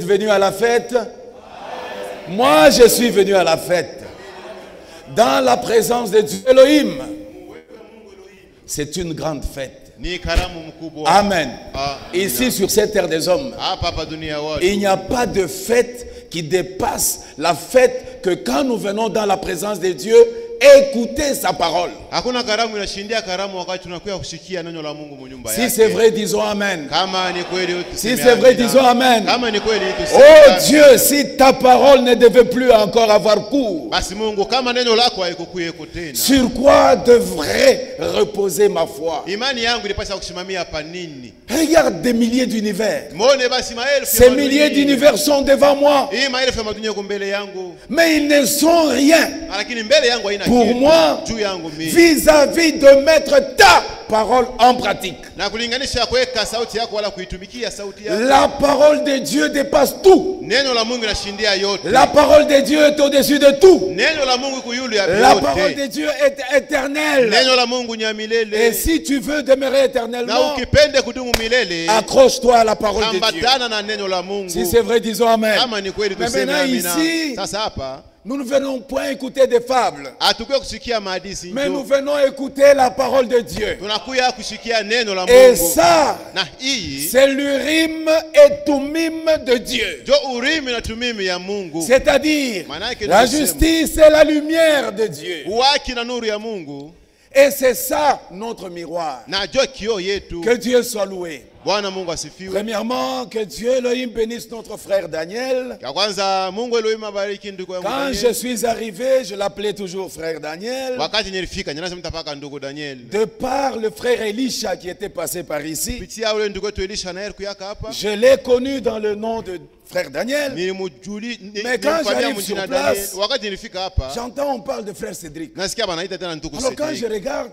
venus à la fête? Moi, je suis venu à la fête. Dans la présence de Dieu Elohim. C'est une grande fête. Amen. Ici, sur cette terre des hommes, il n'y a pas de fête qui dépasse la fête que quand nous venons dans la présence de Dieu, écoutez sa parole. Si c'est vrai, disons Amen. Si c'est vrai, disons Amen. Oh Dieu, si ta parole ne devait plus encore avoir cours, sur quoi devrait reposer ma foi? Regarde des milliers d'univers. Ces milliers d'univers sont devant moi. Mais ils ne sont rien pour moi vis-à-vis de mettre ta parole en pratique. La parole de Dieu dépasse tout. La parole de Dieu est au-dessus de tout. La parole de Dieu est éternelle. Et si tu veux demeurer éternellement, accroche-toi à la parole de Dieu. Si c'est vrai, disons Amen. Mais maintenant ici, nous ne venons point écouter des fables, mais nous venons écouter la parole de Dieu. Et ça, c'est l'Urim et Tumim de Dieu. C'est-à-dire, la justice et la lumière de Dieu. Et c'est ça notre miroir. Que Dieu soit loué. Premièrement, que Dieu Elohim bénisse notre frère Daniel. Quand je suis arrivé, je l'appelais toujours frère Daniel. De par le frère Elisha qui était passé par ici, je l'ai connu dans le nom de frère Daniel. Mais quand j'arrive sur place, j'entends on parle de frère Cédric. Alors quand je regarde,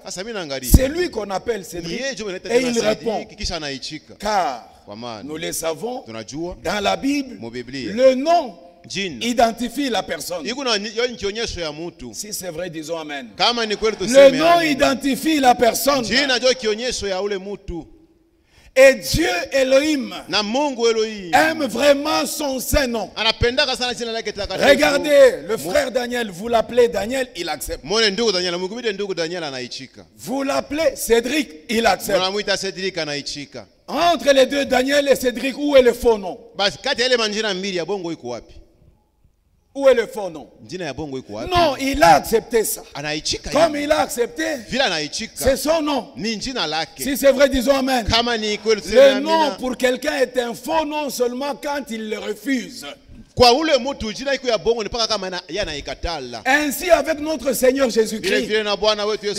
c'est lui qu'on appelle Cédric. Et il répond. Car nous le savons, dans la Bible, le nom identifie la personne. Si c'est vrai, disons Amen. Le nom identifie la personne. Et Dieu Elohim aime vraiment son saint nom. Regardez, le frère Daniel, vous l'appelez Daniel, il accepte. Vous l'appelez Cédric, il accepte. Entre les deux, Daniel et Cédric, où est le faux nom? Où est le faux nom? Non, il a accepté ça. Comme il a accepté, c'est son nom. Si c'est vrai, disons Amen. Le nom pour quelqu'un est un faux nom seulement quand il le refuse. Ainsi avec notre Seigneur Jésus-Christ,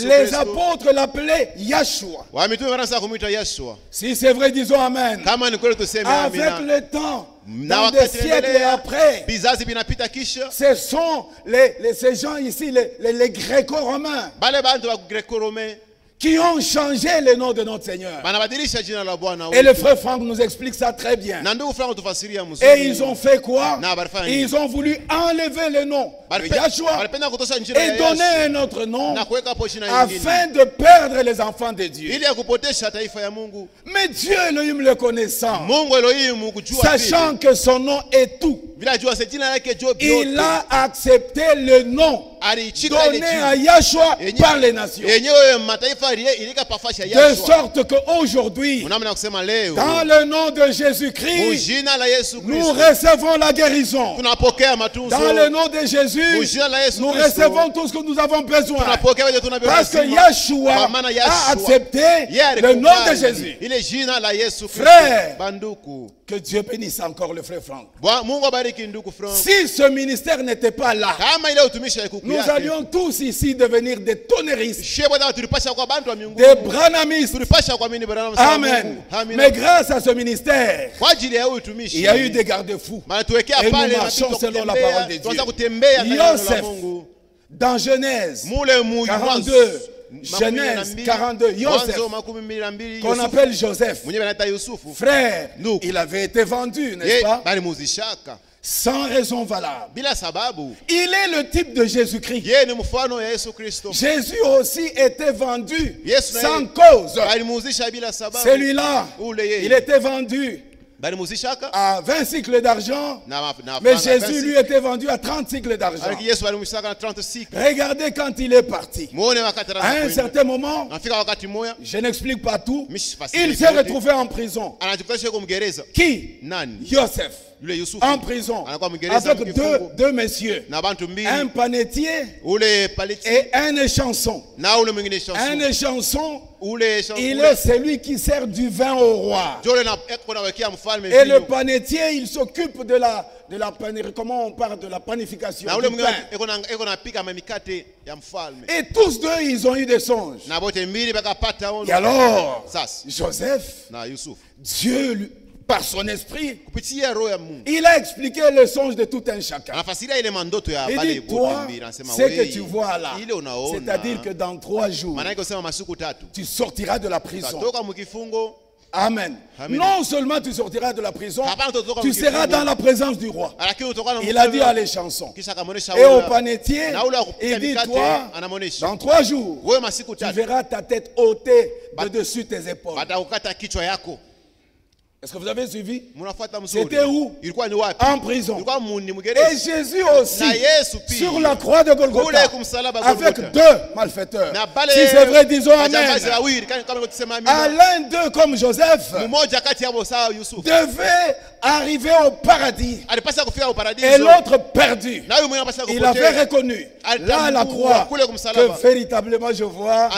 les apôtres l'appelaient Yahshua. Si c'est vrai, disons Amen. Avec le temps, dans des siècles et après, ce sont ces gens ici, les Gréco-Romains, qui ont changé le nom de notre Seigneur. Et le frère Franck nous explique ça très bien. Et ils ont fait quoi? Ils ont voulu enlever le nom de Yahshua et donner un autre nom afin de perdre les enfants de Dieu. Mais Dieu Elohim le connaissant, sachant que son nom est tout, il a accepté le nom donné à Yahshua par les nations. De sorte qu'aujourd'hui, dans le nom de Jésus-Christ, nous recevons la guérison. Dans le nom de Jésus, nous recevons tout ce que nous avons besoin. Parce que Yahshua a accepté le nom de Jésus. Frère, que Dieu bénisse encore le frère Franck. Si ce ministère n'était pas là, nous allions tous ici devenir des tonnéristes, des branamistes. Amen. Mais grâce à ce ministère, il y a eu des garde-fous. Et nous marchons selon la parole de Dieu. Yosef, dans Genèse 42, Genèse 42, Yosef, qu'on appelle Joseph, frère, il avait été vendu, n'est-ce pas? Sans raison valable. Il est le type de Jésus-Christ. Jésus aussi était vendu sans cause. Celui-là, il était vendu à 20 cycles d'argent, mais Jésus lui était vendu à 30 cycles d'argent. Regardez quand il est parti. À un certain moment, je n'explique pas tout, il s'est retrouvé en prison. Qui? Joseph. En prison avec deux messieurs, un panetier et un échanson. Un échanson, il est celui qui sert du vin au roi. Et le panetier, il s'occupe de la comment on parle de la panification du pain. Et tous deux, ils ont eu des songes. Et alors, Joseph, Dieu lui, par son esprit, il a expliqué le songe de tout un chacun. Il dit, toi, ce que tu vois là, c'est-à-dire que dans 3 jours, tu sortiras de la prison. Amen. Non seulement tu sortiras de la prison, tu seras dans la présence du roi. Il a dit à les chansons. Et au panetier, il dit, toi, dans 3 jours, tu verras ta tête ôtée de dessus tes épaules. Est-ce que vous avez suivi? C'était où? En prison. Et Jésus aussi, sur la croix de Golgotha, avec 2 malfaiteurs. Si c'est vrai, disons Amen. À l'un d'eux, comme Joseph, devait arriver au paradis. Et l'autre perdu. Il avait reconnu, là à la croix, que véritablement je vois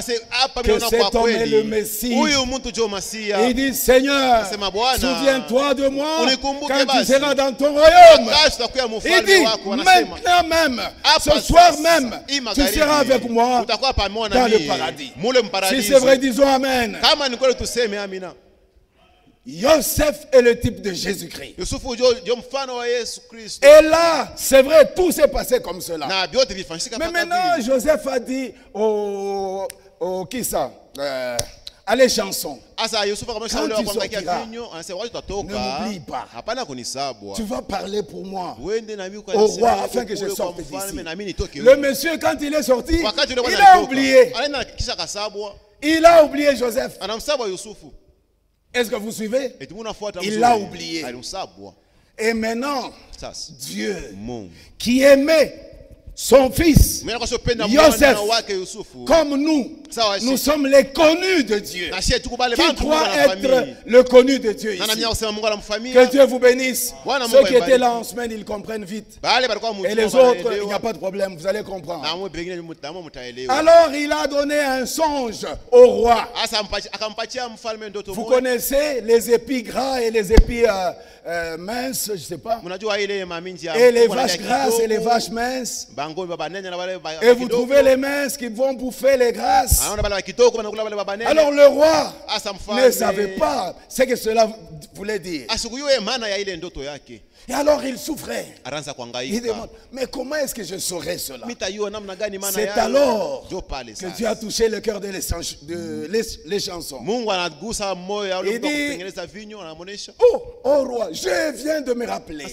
que cet homme est le Messie. Il dit, Seigneur, souviens-toi de moi quand tu seras dans ton royaume. Il dit, maintenant même, ce soir même, tu seras avec moi dans le paradis. Si c'est vrai, disons Amen. Joseph est le type de Jésus-Christ. Et là, c'est vrai, tout s'est passé comme cela. Mais maintenant, Joseph a dit qui ça? À les chansons. Quand tu sortiras, ne m'oublie pas. Tu vas parler pour moi au roi afin que je sorte d'ici. Le monsieur, quand il est sorti, il a oublié. Il a oublié Joseph. Est-ce que vous suivez? Il l'a oublié. Et maintenant, Dieu qui aimait son fils, Joseph, comme nous sommes les connus de Dieu. Qui croit être le connu de Dieu ici? Que Dieu vous bénisse. Ceux qui étaient là en semaine, ils comprennent vite. Et les autres, il n'y a pas de problème, vous allez comprendre. Alors il a donné un songe au roi. Vous connaissez les épis gras et les épis minces, je ne sais pas. Et les vaches grasses et les vaches minces. Et vous trouvez les minces qui vont bouffer les grasses. Alors le roi ne savait pas ce que cela voulait dire. Et alors il souffrait. Il demande, mais comment est-ce que je saurais cela? C'est alors que Dieu a touché le cœur de les chansons. Il dit, oh roi, je viens de me rappeler.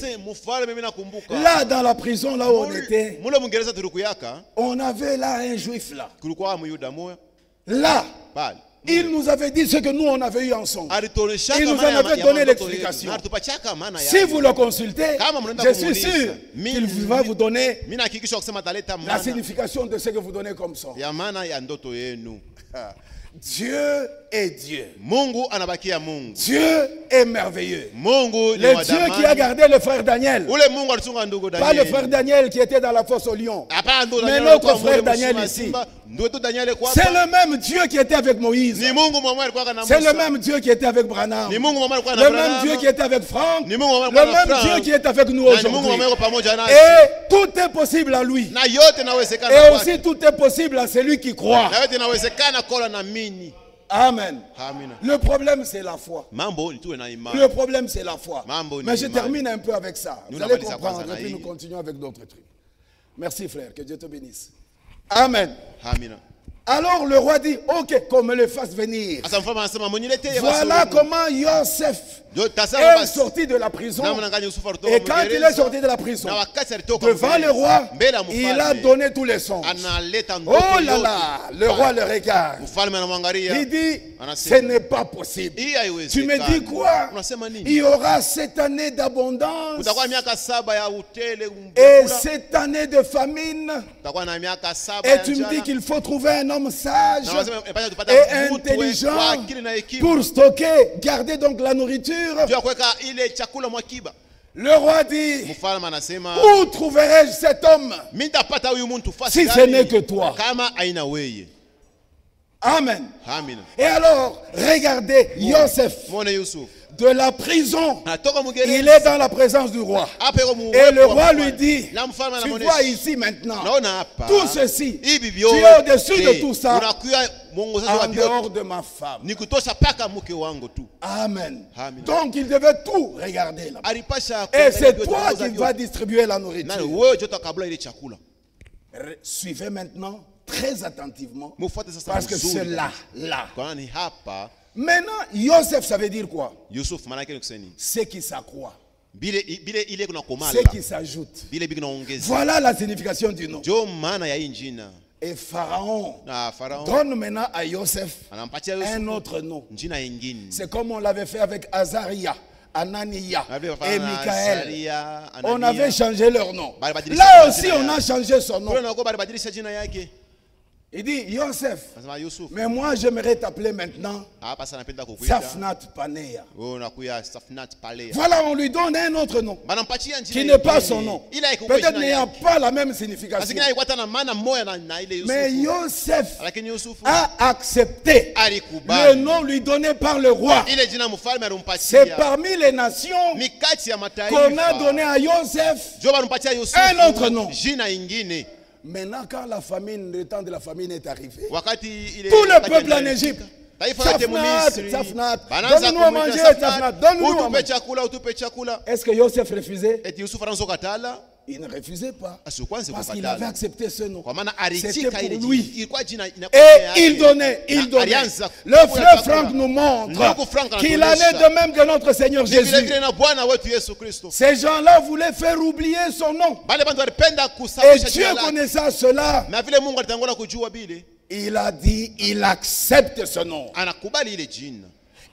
Là dans la prison, là où on était, on avait là un juif là. Là, il nous avait dit ce que nous on avait eu ensemble. Il nous en avait donné l'explication. Si vous le consultez, je suis sûr qu'il va vous donner la signification de ce que vous donnez comme ça. Dieu est Dieu. Dieu est merveilleux. Le Dieu qui a gardé le frère Daniel. Pas le frère Daniel qui était dans la fosse au lion. Mais notre frère Daniel ici. C'est le même Dieu qui était avec Moïse. C'est le même Dieu qui était avec Branham. Le même Dieu qui était avec Franck. Le même Dieu qui est avec nous aujourd'hui. Et tout est possible à lui. Et aussi tout est possible à celui qui croit. Amen. Le problème c'est la foi. Le problème c'est la foi. Mais je termine un peu avec ça. Vous allez comprendre et puis nous continuons avec d'autres trucs. Merci frère, que Dieu te bénisse. Amen. Alors le roi dit, ok, qu'on me le fasse venir. Voilà comment Joseph est sorti de la prison. Et quand il est sorti de la prison, devant le roi, il a donné tous les sons. Oh là là, le roi le regarde. Il dit, Ce n'est pas possible. Tu me dis quoi? Il y aura 7 années d'abondance et 7 années de famine. Et tu me dis qu'il faut trouver un homme sage et intelligent pour stocker, garder donc la nourriture. Le roi dit, où trouverai-je cet homme si ce n'est que toi? Amen. Et alors, regardez Yosef. De la prison, il est dans la présence du roi. Et le roi lui dit, tu vois ici maintenant, tout ceci, tu es au-dessus de tout ça, en dehors de ma femme. Amen. Donc il devait tout regarder là. Et c'est toi qui vas distribuer la nourriture. Suivez maintenant très attentivement, parce que c'est là. Maintenant, Yosef, ça veut dire quoi? Ce qui s'accroît, ce qui s'ajoute. Voilà la signification du nom. Et Pharaon donne maintenant à Yosef un autre nom. C'est comme on l'avait fait avec Azaria, Anania et Michaël. On avait changé leur nom. Là aussi, on a changé son nom. Il dit, Yosef, mais moi j'aimerais t'appeler maintenant Safnat Paneah. Voilà, on lui donne un autre nom qui n'est pas son nom. Peut-être n'ayant pas la même signification. Mais Yosef a accepté le nom lui donné par le roi. C'est parmi les nations qu'on a donné à Yosef un autre nom. Maintenant, quand la famine, le temps de la famine est arrivé, tout le peuple en Égypte, Safnat, donne-nous à manger, Safnat, donne-nous à manger. Est-ce que Yosef refusait? Il ne refusait pas, parce qu'il avait accepté ce nom. C'était pour lui. Et il donnait. Le frère Franck nous montre qu'il en est de même de notre Seigneur Jésus. Ces gens-là voulaient faire oublier son nom. Et Dieu connaissant cela, il a dit, il accepte ce nom.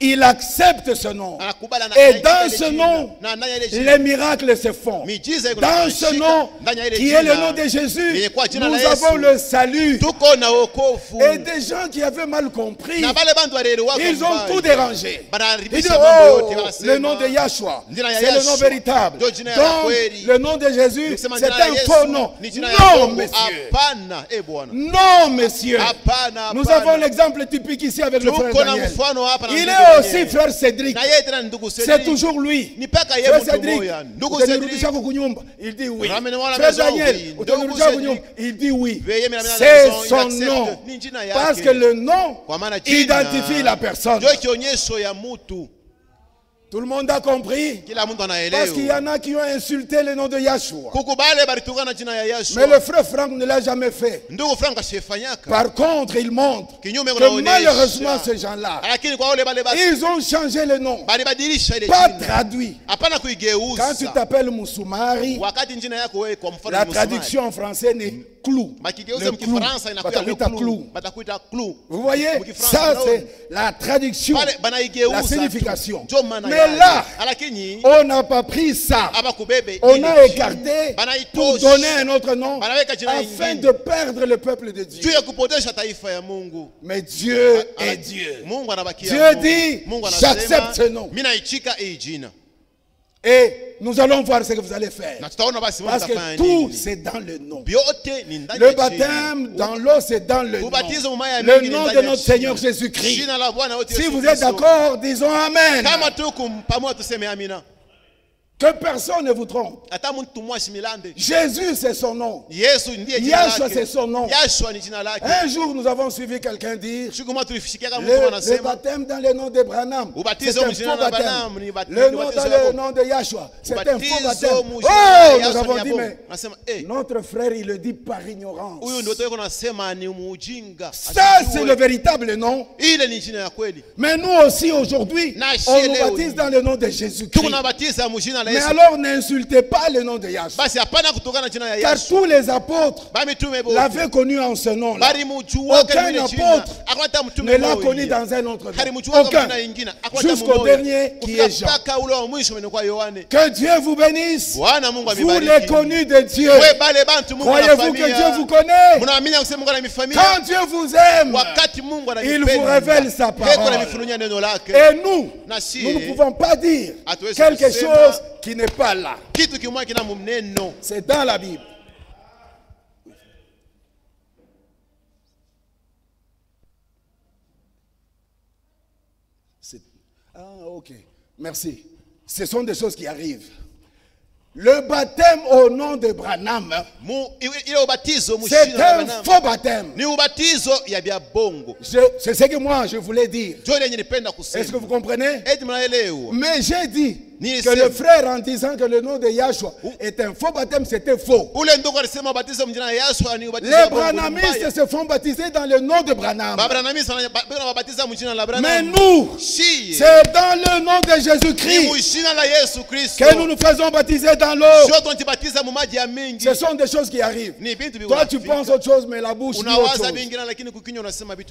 Il accepte ce nom. Et dans ce nom, les miracles se font. Dans ce nom, qui est le nom de Jésus, nous avons le salut. Et des gens qui avaient mal compris, ils ont tout dérangé. Ils disent, oh, le nom de Yahshua, c'est le nom véritable. Donc, le nom de Jésus, c'est un faux nom. Non, messieurs. Non, messieurs. Nous avons l'exemple typique ici avec le frère Daniel. Il est aussi frère Cédric. C'est toujours lui. Frère Cédric, il dit oui. Frère Daniel, il dit oui. C'est son nom. Parce que le nom identifie la personne. Tout le monde a compris. Parce qu'il y en a qui ont insulté le nom de Yahshua. Mais le frère Franck ne l'a jamais fait. Par contre, il montre que malheureusement ces gens-là, ils ont changé le nom. Pas traduit. Quand tu t'appelles Moussoumari, la traduction en français n'est clou. Vous voyez, ça c'est la traduction, la signification. Mais là, on n'a pas pris ça. On a écarté pour donner un autre nom afin de perdre le peuple de Dieu. Mais Dieu est Dieu. Dieu dit, j'accepte ce nom. Et nous allons voir ce que vous allez faire. Parce que tout c'est dans le nom. Le baptême dans l'eau c'est dans le nom. Le nom de notre Seigneur Jésus-Christ. Si vous êtes d'accord, disons Amen. Que personne ne vous trompe. Jésus c'est son nom. Yahshua c'est son nom. Un jour nous avons suivi quelqu'un dire le baptême dans le nom de Branham, c'est un faux baptême. Le nom dans le nom de Yahshua, c'est un faux baptême. Oh, nous avons dit, mais notre frère il le dit par ignorance. Ça c'est le véritable nom. Mais nous aussi aujourd'hui on nous baptise dans le nom de Jésus-Christ. Mais alors n'insultez pas le nom de Yahshua. Car tous les apôtres l'avaient connu en ce nom-là. Aucun apôtre ne l'a connu dans un autre nom. Aucun. Jusqu'au dernier qui est Jean. Que Dieu vous bénisse. Vous les connus de Dieu. Croyez-vous que Dieu vous connaît? Quand Dieu vous aime, il vous révèle sa parole. Et nous ne pouvons pas dire quelque chose qui n'est pas là. C'est dans la Bible. Ah, ok. Merci. Ce sont des choses qui arrivent. Le baptême au nom de Branham, c'est un faux baptême. C'est ce que moi je voulais dire. Est-ce que vous comprenez? Mais j'ai dit que le frère, en disant que le nom de Yahshua est un faux baptême, c'était faux. Les branhamistes se font baptiser dans le nom de Branham. Mais nous, c'est dans le nom de Jésus-Christ que nous nous faisons baptiser dans l'eau. Ce sont des choses qui arrivent. Toi, tu penses autre chose, mais la bouche dit autre chose.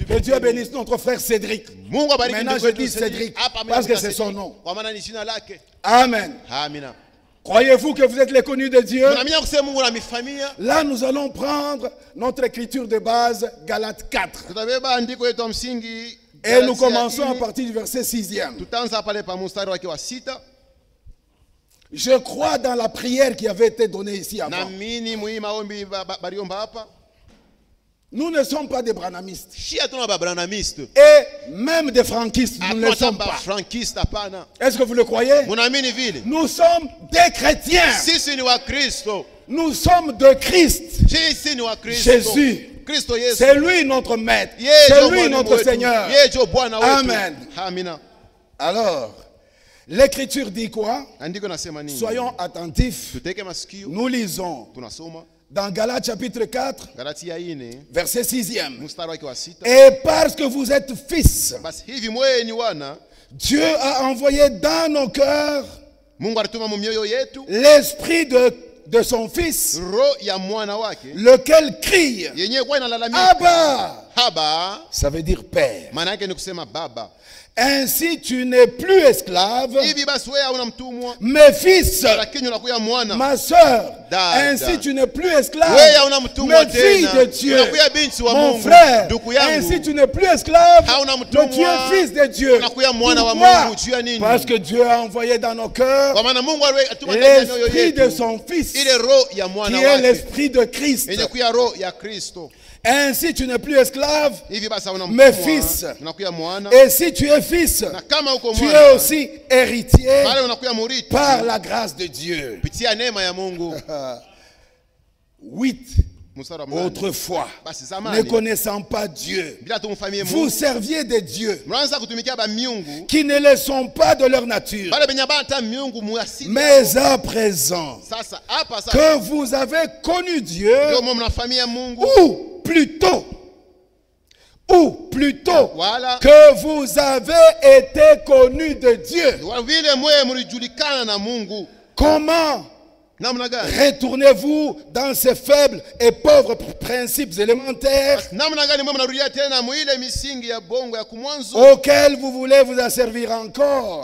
Que Dieu bénisse notre frère Cédric. Maintenant, je dis Cédric parce que c'est son nom. Amen. Croyez-vous que vous êtes les connus de Dieu? Là, nous allons prendre notre écriture de base, Galates 4. Et nous commençons à partir du verset 6e. Je crois dans la prière qui avait été donnée ici avant. Nous ne sommes pas des branhamistes. Et même des franquistes, nous ne le sommes pas. Est-ce que vous le croyez? Nous sommes des chrétiens. Nous sommes de Christ. Jésus. C'est lui notre maître. C'est lui notre Seigneur. Amen. Alors, l'écriture dit quoi? Soyons attentifs. Nous lisons dans Galates chapitre 4, verset 6e. Et parce que vous êtes fils, Dieu a envoyé dans nos cœurs l'esprit de son fils, lequel crie Abba. Ça veut dire père. Ainsi tu n'es plus esclave, mais fils. Ma soeur, ainsi tu n'es plus esclave, mais fille de Dieu. Mon frère, ainsi tu n'es plus esclave, mais tu es fils de Dieu. Pourquoi? Parce que Dieu a envoyé dans nos cœurs l'esprit de son fils, qui est l'esprit de Christ. Ainsi tu n'es plus esclave, mais fils. Et si tu es fils, tu es aussi héritier par la grâce de Dieu. 8. Autrefois, ne connaissant pas Dieu, vous serviez des dieux qui ne le sont pas de leur nature. Mais à présent que vous avez connu Dieu, ou plutôt que vous avez été connu de Dieu, comment retournez-vous dans ces faibles et pauvres principes élémentaires auxquels vous voulez vous asservir encore?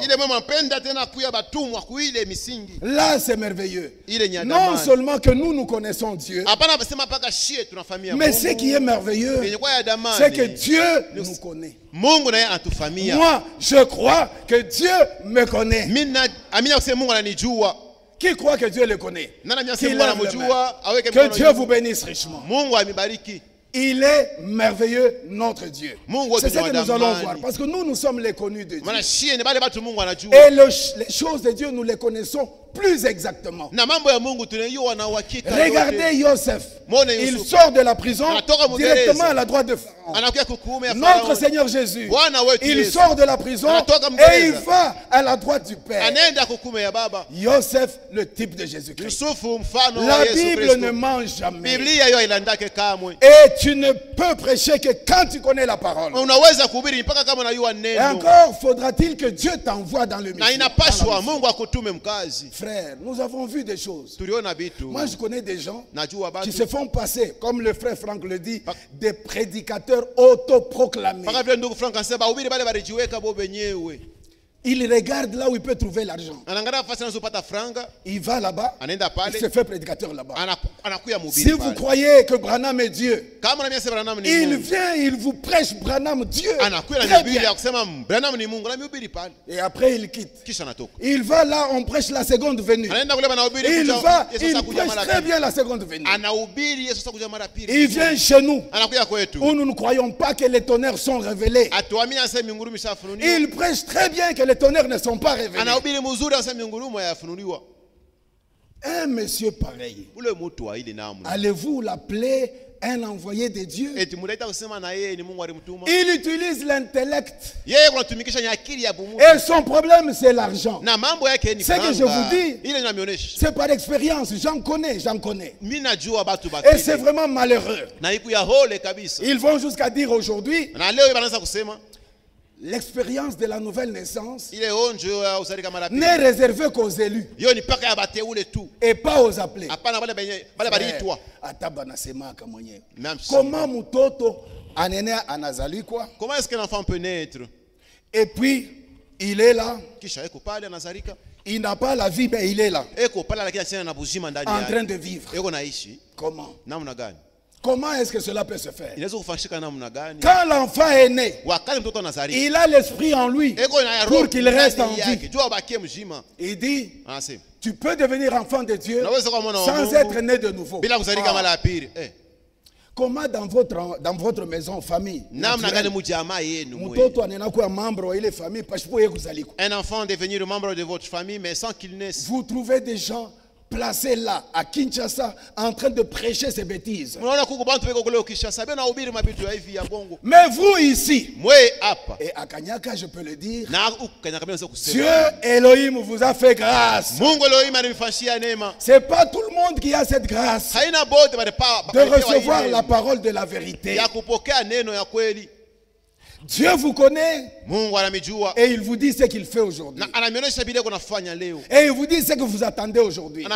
Là, c'est merveilleux. Non seulement que nous connaissons Dieu, mais ce qui est merveilleux, c'est que Dieu nous connaît. Moi, je crois que Dieu me connaît. Qui croit que Dieu le connaît? Que Dieu vous bénisse richement. Il est merveilleux, notre Dieu. C'est ce que nous allons voir. Parce que nous sommes les connus de Dieu. Et les choses de Dieu, nous les connaissons plus exactement. Regardez Yosef. Il sort de la prison directement à la droite de Pharaon. Notre Seigneur Jésus, il sort de la prison et il va à la droite du Père. Yosef, le type de Jésus-Christ. La Bible ne ment jamais. Et tu ne peux prêcher que quand tu connais la parole. Et encore faudra-t-il que Dieu t'envoie dans le ministère. frère, nous avons vu des choses. Moi, je connais des gens qui se font passer, comme le frère Franck le dit, des prédicateurs autoproclamés. Il regarde là où il peut trouver l'argent. Il va là-bas. Il se fait prédicateur là-bas. Si vous croyez que Branham est Dieu, il vient, il vous prêche Branham Dieu. Très bien. Et après il quitte. Il va là, on prêche la seconde venue. Il va, il prêche très bien la seconde venue. Il vient chez nous, où nous ne croyons pas que les tonnerres sont révélés. Il prêche très bien que les tonnerres ne sont pas révélés. Un monsieur pareil, allez-vous l'appeler un envoyé de Dieu? Il utilise l'intellect. Et son problème, c'est l'argent. Ce que je vous dis, c'est par expérience. J'en connais. Et c'est vraiment malheureux. Ils vont jusqu'à dire aujourd'hui, l'expérience de la nouvelle naissance n'est réservée qu'aux élus et pas aux appelés. Comment est-ce qu'un enfant peut naître? Et puis il est là. Il n'a pas la vie, mais il est là, en train de vivre. Comment? Comment est-ce que cela peut se faire? Quand l'enfant est né, il a l'esprit en lui pour qu'il reste en vie. Il dit, tu peux devenir enfant de Dieu sans être né de nouveau. Comment dans votre maison, famille, un enfant devenir membre de votre famille, mais sans qu'il naisse. Vous trouvez des gens placé là, à Kinshasa, en train de prêcher ces bêtises. Mais vous ici, et à Kanyaka, je peux le dire, Dieu Elohim vous a fait grâce. C'est pas tout le monde qui a cette grâce de recevoir la parole de la vérité. Dieu vous connaît et il vous dit ce qu'il fait aujourd'hui. Et il vous dit ce que vous attendez aujourd'hui. Et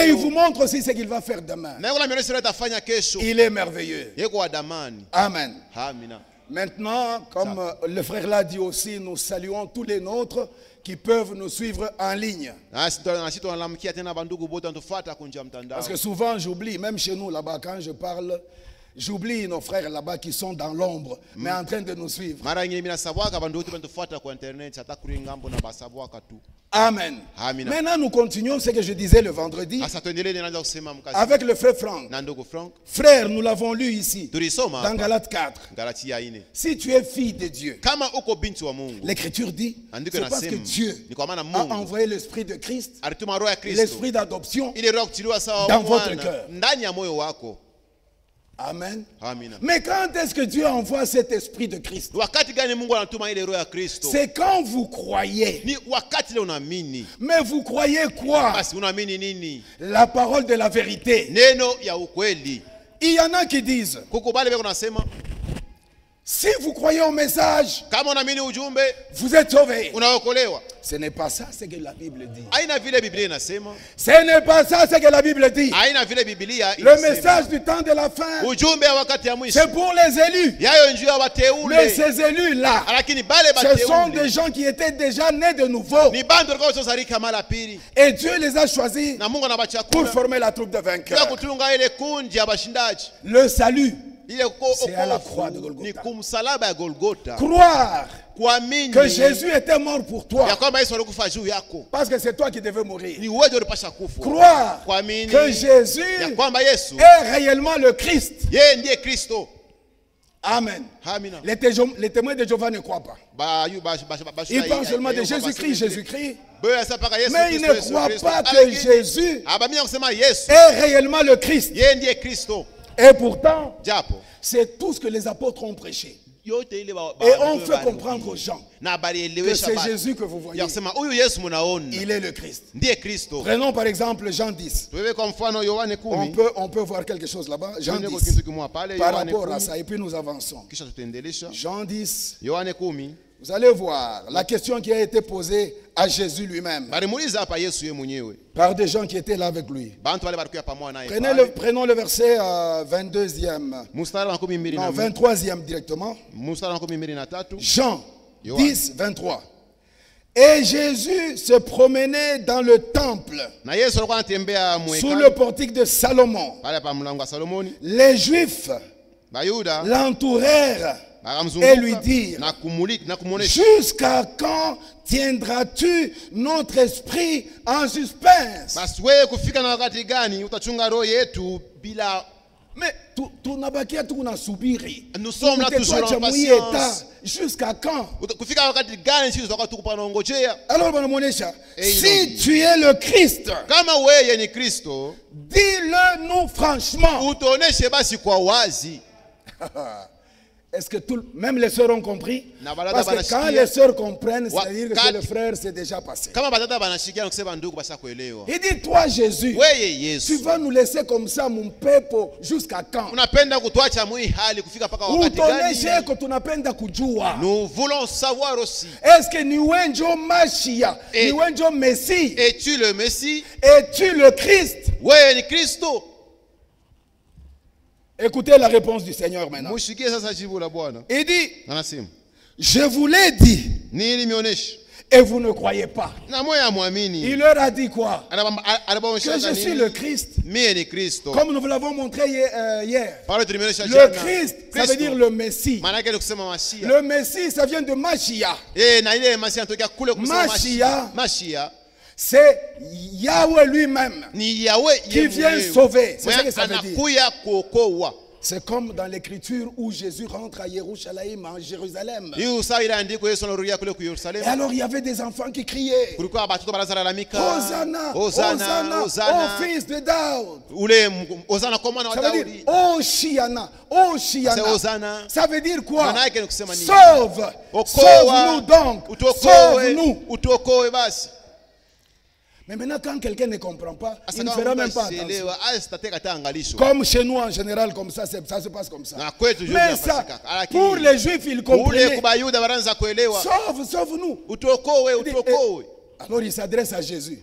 il vous montre aussi ce qu'il va faire demain. Il est merveilleux. Amen. Maintenant, comme le frère l'a dit aussi, nous saluons tous les nôtres qui peuvent nous suivre en ligne. Parce que souvent j'oublie, même chez nous là-bas, quand je parle, j'oublie nos frères là-bas qui sont dans l'ombre, mais en train de nous suivre. Amen. Maintenant, nous continuons ce que je disais le vendredi avec le frère Franck. Frère, nous l'avons lu ici, dans Galates 4. Si tu es fille de Dieu, l'Écriture dit, c'est parce que Dieu a envoyé l'Esprit de Christ, l'Esprit d'adoption, dans votre cœur. Amen. Mais quand est-ce que Dieu envoie cet esprit de Christ? C'est quand vous croyez. Mais vous croyez quoi? La parole de la vérité. Il y en a qui disent, si vous croyez au message, vous êtes sauvés. Ce n'est pas ça ce que la Bible dit. Ce n'est pas ça ce que la Bible dit. Le message du temps de la fin, c'est pour les élus. Mais ces élus-là, ce sont des gens qui étaient déjà nés de nouveau. Et Dieu les a choisis pour former la troupe de vainqueurs. Le salut, c'est à la croix de Golgotha. Croire que Jésus était mort pour toi, parce que c'est toi qui devais mourir. Croire que Jésus est réellement le Christ. Amen. Les témoins de Jéhovah ne croient pas. Ils parlent seulement de Jésus-Christ, Jésus-Christ. Mais ils ne croient pas que Jésus est réellement le Christ. Et pourtant, c'est tout ce que les apôtres ont prêché. Et on fait comprendre aux gens que c'est Jésus que vous voyez. Il est le Christ. Prenons par exemple Jean 10. On peut voir quelque chose là-bas. Jean 10. Par rapport à ça, et puis nous avançons. Jean 10. Vous allez voir la question qui a été posée à Jésus lui-même par des gens qui étaient là avec lui. Prenons le verset 22e, non, 23e directement. Jean 10, 23. Et Jésus se promenait dans le temple, sous le portique de Salomon. Les Juifs l'entourèrent et lui dirent: jusqu'à quand tiendras-tu notre esprit en suspense? Mais nous sommes là toujours en patience. Jusqu'à quand? Alors, si tu es le Christ, dis-le nous franchement. Est-ce que même les sœurs ont compris? Parce que quand les sœurs comprennent, c'est-à-dire que le frère c'est déjà passé. Il dit: toi Jésus, tu vas nous laisser comme ça mon peuple jusqu'à quand? Nous voulons savoir aussi. Est-ce que Niwenjo Mashia, Niwenjo Messie? Es-tu le Messie? Es-tu le Christ? Écoutez la réponse du Seigneur maintenant. Il dit: je vous l'ai dit et vous ne croyez pas. Il leur a dit quoi? Que je suis le Christ. Comme nous vous l'avons montré hier. Le Christ, ça veut dire le Messie. Le Messie, ça vient de Machia. Machia, c'est Yahweh lui-même qui vient sauver. C'est ça que ça veut dire. C'est comme dans l'écriture où Jésus rentre à Jérusalem, en Jérusalem. Et alors il y avait des enfants qui criaient: Hosanna, Hosanna, au fils de Daoud. Ça veut dire Oshiana, Oshiana. Ça veut dire quoi? Sauve, sauve-nous donc, sauve-nous. Mais maintenant, quand quelqu'un ne comprend pas, il ne fera même pas attention. Comme chez nous en général, comme ça se passe comme ça. Mais ça, pour les Juifs, ils comprenaient. Sauve, sauve-nous. Alors il s'adresse à Jésus.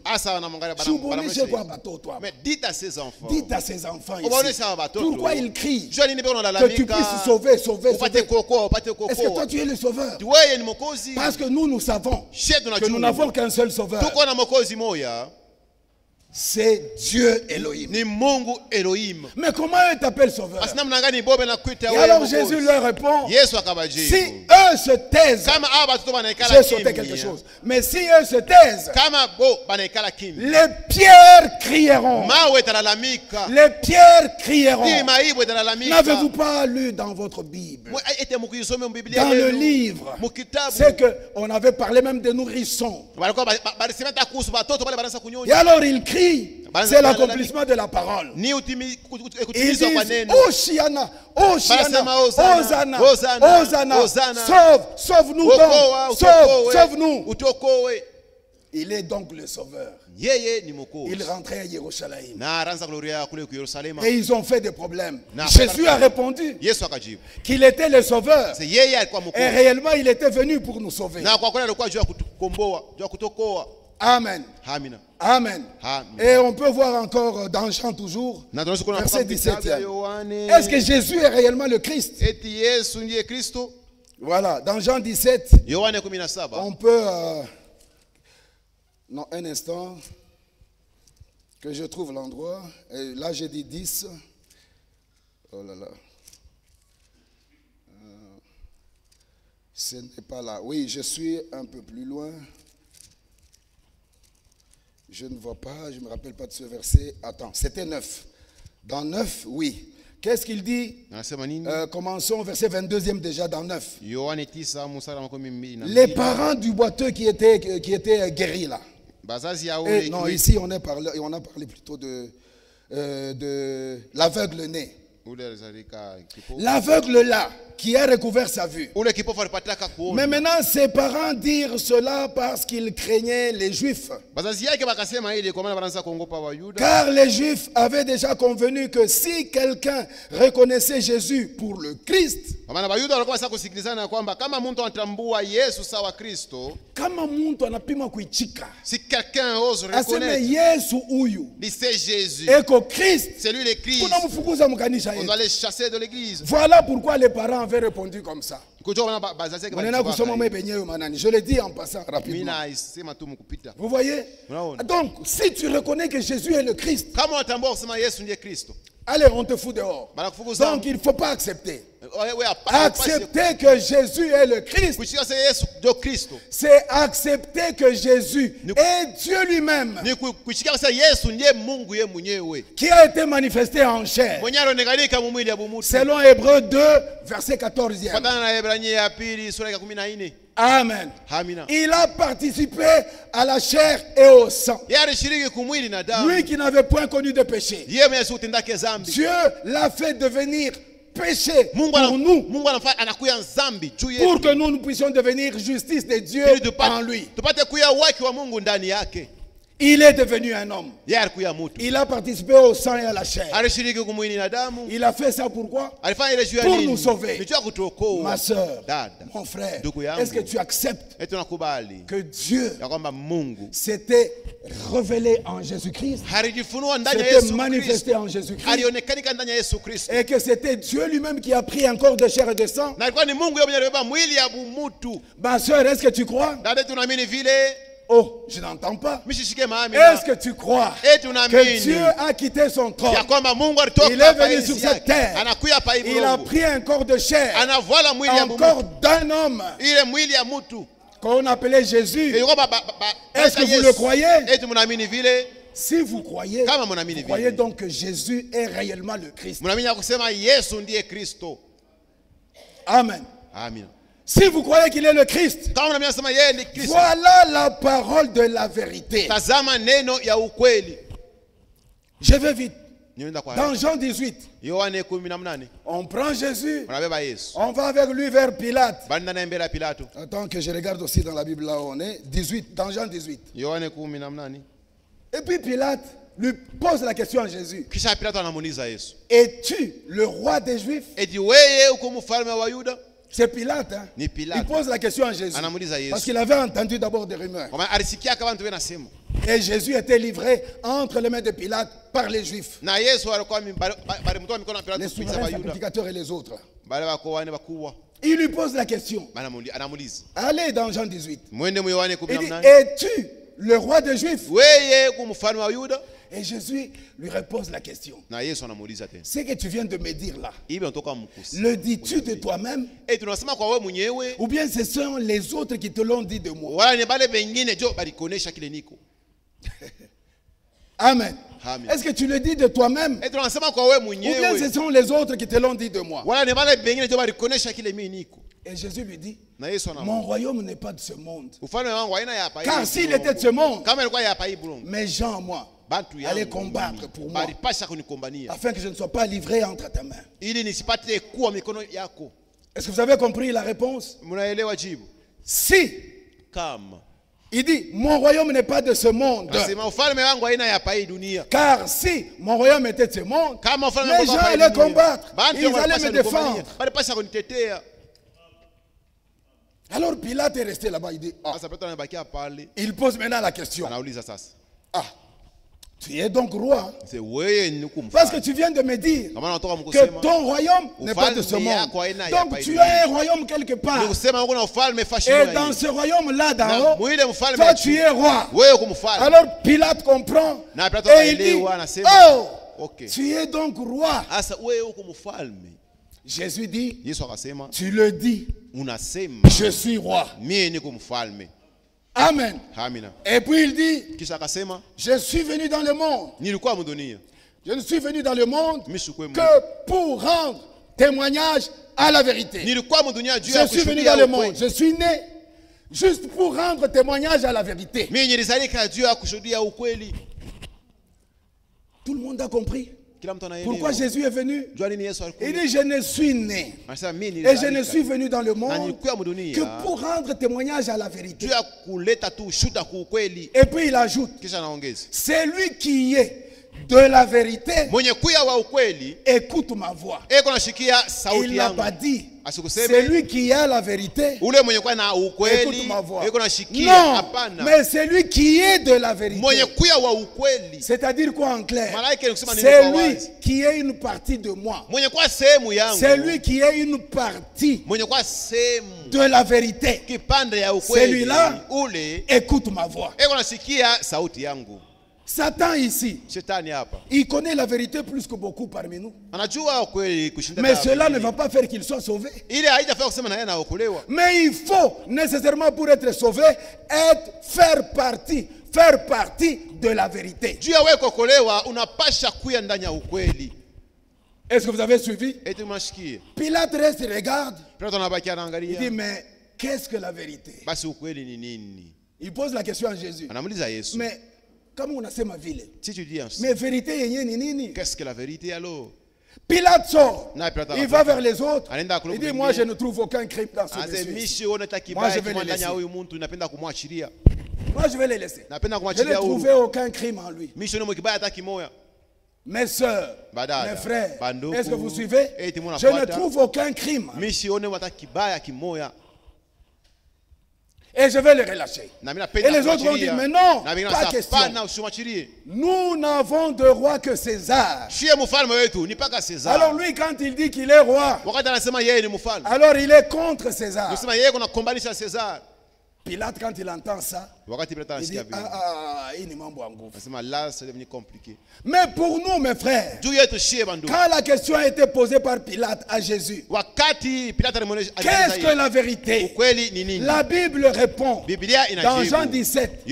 Mais dites à ces enfants. Dites à ces enfants ici. Pourquoi ils crient que tu puisses sauver, sauver, sauver? Est-ce que toi tu es le sauveur? Parce que nous savons que nous n'avons qu'un seul sauveur. C'est Dieu Elohim. Mais comment eux t'appellent sauveur? Et alors Jésus leur répond: si eux se taisent, j'ai sauté quelque chose. Mais si eux se taisent, les pierres crieront. Les pierres crieront. N'avez-vous pas lu dans votre Bible, dans le livre, c'est qu'on avait parlé même des nourrissons. Et alors il crie. C'est l'accomplissement de la parole. Ils disent: Oshiana, Oshiana, Hosanna, Hosanna, sauve, sauve-nous donc, sauve, sauve-nous. Il est donc le sauveur. Il rentrait à Jérusalem. Et ils ont fait des problèmes. Jésus a répondu qu'il était le sauveur. Et réellement, il était venu pour nous sauver. Amen. Amen. Amen. Et on peut voir encore dans Jean toujours, verset 17. Est-ce que Jésus est réellement le Christ? Voilà, dans Jean 17, on peut... non, un instant, que je trouve l'endroit. Et là, j'ai dit 10. Oh là là. Ce n'est pas là. Oui, je suis un peu plus loin. Je ne vois pas, je ne me rappelle pas de ce verset. Attends, c'était 9. Dans 9, oui. Qu'est-ce qu'il dit? Commençons verset 22e déjà dans 9. Les parents du boiteux qui étaient guéris là. Non, ici on a parlé plutôt de l'aveugle né. L'aveugle là, qui a recouvert sa vue. Mais maintenant, ses parents dirent cela parce qu'ils craignaient les Juifs. Car les Juifs avaient déjà convenu que si quelqu'un reconnaissait Jésus pour le Christ, si quelqu'un ose reconnaître Jésus, c'est lui le Christ, on doit les chasser de l'église. Voilà pourquoi les parents avaient répondu comme ça. Je le dis en passant rapidement. Vous voyez? Donc, si tu reconnais que Jésus est le Christ, allez, on te fout dehors. Donc, il ne faut pas accepter. Accepter que Jésus est le Christ, c'est accepter que Jésus est Dieu lui-même, qui a été manifesté en chair. Selon Hébreux 2, verset 14. Amen. Il a participé à la chair et au sang. Lui qui n'avait point connu de péché, Dieu l'a fait devenir péché pour nous, pour que nous puissions devenir justice de Dieu en lui. Il est devenu un homme. Il a participé au sang et à la chair. Il a fait ça pourquoi? Pour nous sauver. Ma soeur, mon frère, est-ce que tu acceptes que Dieu s'était révélé en Jésus-Christ, s'était manifesté en Jésus-Christ, et que c'était Dieu lui-même qui a pris un corps de chair et de sang? Ma soeur, est-ce que tu crois? Oh, je n'entends pas. Est-ce que tu crois que Dieu a quitté son corps? Il est venu sur cette terre. Il a pris un corps de chair, un corps d'un homme qu'on appelait Jésus. Est-ce que vous le croyez? Si vous croyez, vous croyez donc que Jésus est réellement le Christ. Amen. Si vous croyez qu'il est le Christ, voilà la parole de la vérité. Je vais vite. Dans Jean 18, on prend Jésus, on va avec lui vers Pilate. Attends que je regarde aussi dans la Bible là où on est. 18, dans Jean 18. Et puis Pilate lui pose la question à Jésus. Es-tu le roi des Juifs? C'est Pilate, hein? Il pose la question à Jésus parce qu'il avait entendu d'abord des rumeurs. Et Jésus était livré entre les mains de Pilate par les Juifs, les souverains sacrificateurs et les autres. Il lui pose la question. Allez dans Jean 18. Il dit, es-tu le roi des Juifs? Et Jésus lui repose la question. Ce que tu viens de me dire là, le dis-tu de toi-même? Ou bien ce sont les autres qui te l'ont dit de moi? Amen. Est-ce que tu le dis de toi-même? Ou bien ce sont les autres qui te l'ont dit de moi? Et Jésus lui dit, mon royaume n'est pas de ce monde. Car s'il était de ce monde, mes gens, moi, allaient combattre pour moi, afin que je ne sois pas livré entre ta main. Est-ce que vous avez compris la réponse? Si il dit, mon royaume n'est pas de ce monde. Car si mon royaume était de ce monde, les gens allaient combattre, ils allaient me défendre. Alors Pilate est resté là-bas, il dit, il pose maintenant la question. Ah, tu es donc roi. Parce que tu viens de me dire que ton royaume n'est pas de ce monde. Donc tu as un royaume quelque part. Et dans ce royaume-là d'en haut, toi tu es roi. Alors Pilate comprend et il dit, oh, tu es donc roi. Jésus dit, tu le dis, je suis roi. Amen. Et puis il dit, je suis venu dans le monde. Je ne suis venu dans le monde que pour rendre témoignage à la vérité. Je suis venu dans le monde. Je suis né juste pour rendre témoignage à la vérité. Tout le monde a compris? Pourquoi Jésus est venu? Il dit, je ne suis né et je ne suis venu dans le monde que pour rendre témoignage à la vérité. Et puis il ajoute, c'est lui qui est de la vérité, écoute ma voix. Il n'a pas dit, c'est lui qui a la vérité, écoute ma voix. Non, mais c'est lui qui est de la vérité. C'est-à-dire quoi en clair? C'est lui qui est une partie de moi. C'est lui qui est une partie de la vérité. Celui-là écoute ma voix. Satan ici, il connaît la vérité plus que beaucoup parmi nous. Mais cela ne va pas faire qu'il soit sauvé. Mais il faut nécessairement, pour être sauvé, faire partie de la vérité. Est-ce que vous avez suivi? Pilate reste et regarde. Il dit, mais qu'est-ce que la vérité? Il pose la question à Jésus. Mais comme on a fait ma ville. Si tu dis mais vérité nini? Qu'est-ce que la vérité alors? Pilate sort. Il va vers les autres. Il dit, moi je ne trouve aucun crime dans ce monsieur. Moi je vais le laisser. Moi je vais le laisser. Je n'ai trouvé aucun crime en lui. Mes soeurs, mes frères, est-ce que vous suivez? Je ne trouve aucun crime. Et je vais les relâcher. Et les autres vont dire, mais non, pas question. Nous n'avons de roi que César. Alors lui, quand il dit qu'il est roi, alors il est contre César. Pilate, quand il entend ça, il dit, là, c'est devenu compliqué. Mais pour nous, mes frères, quand la question a été posée par Pilate à Jésus, qu'est-ce que la vérité? La Bible répond dans Jean 17,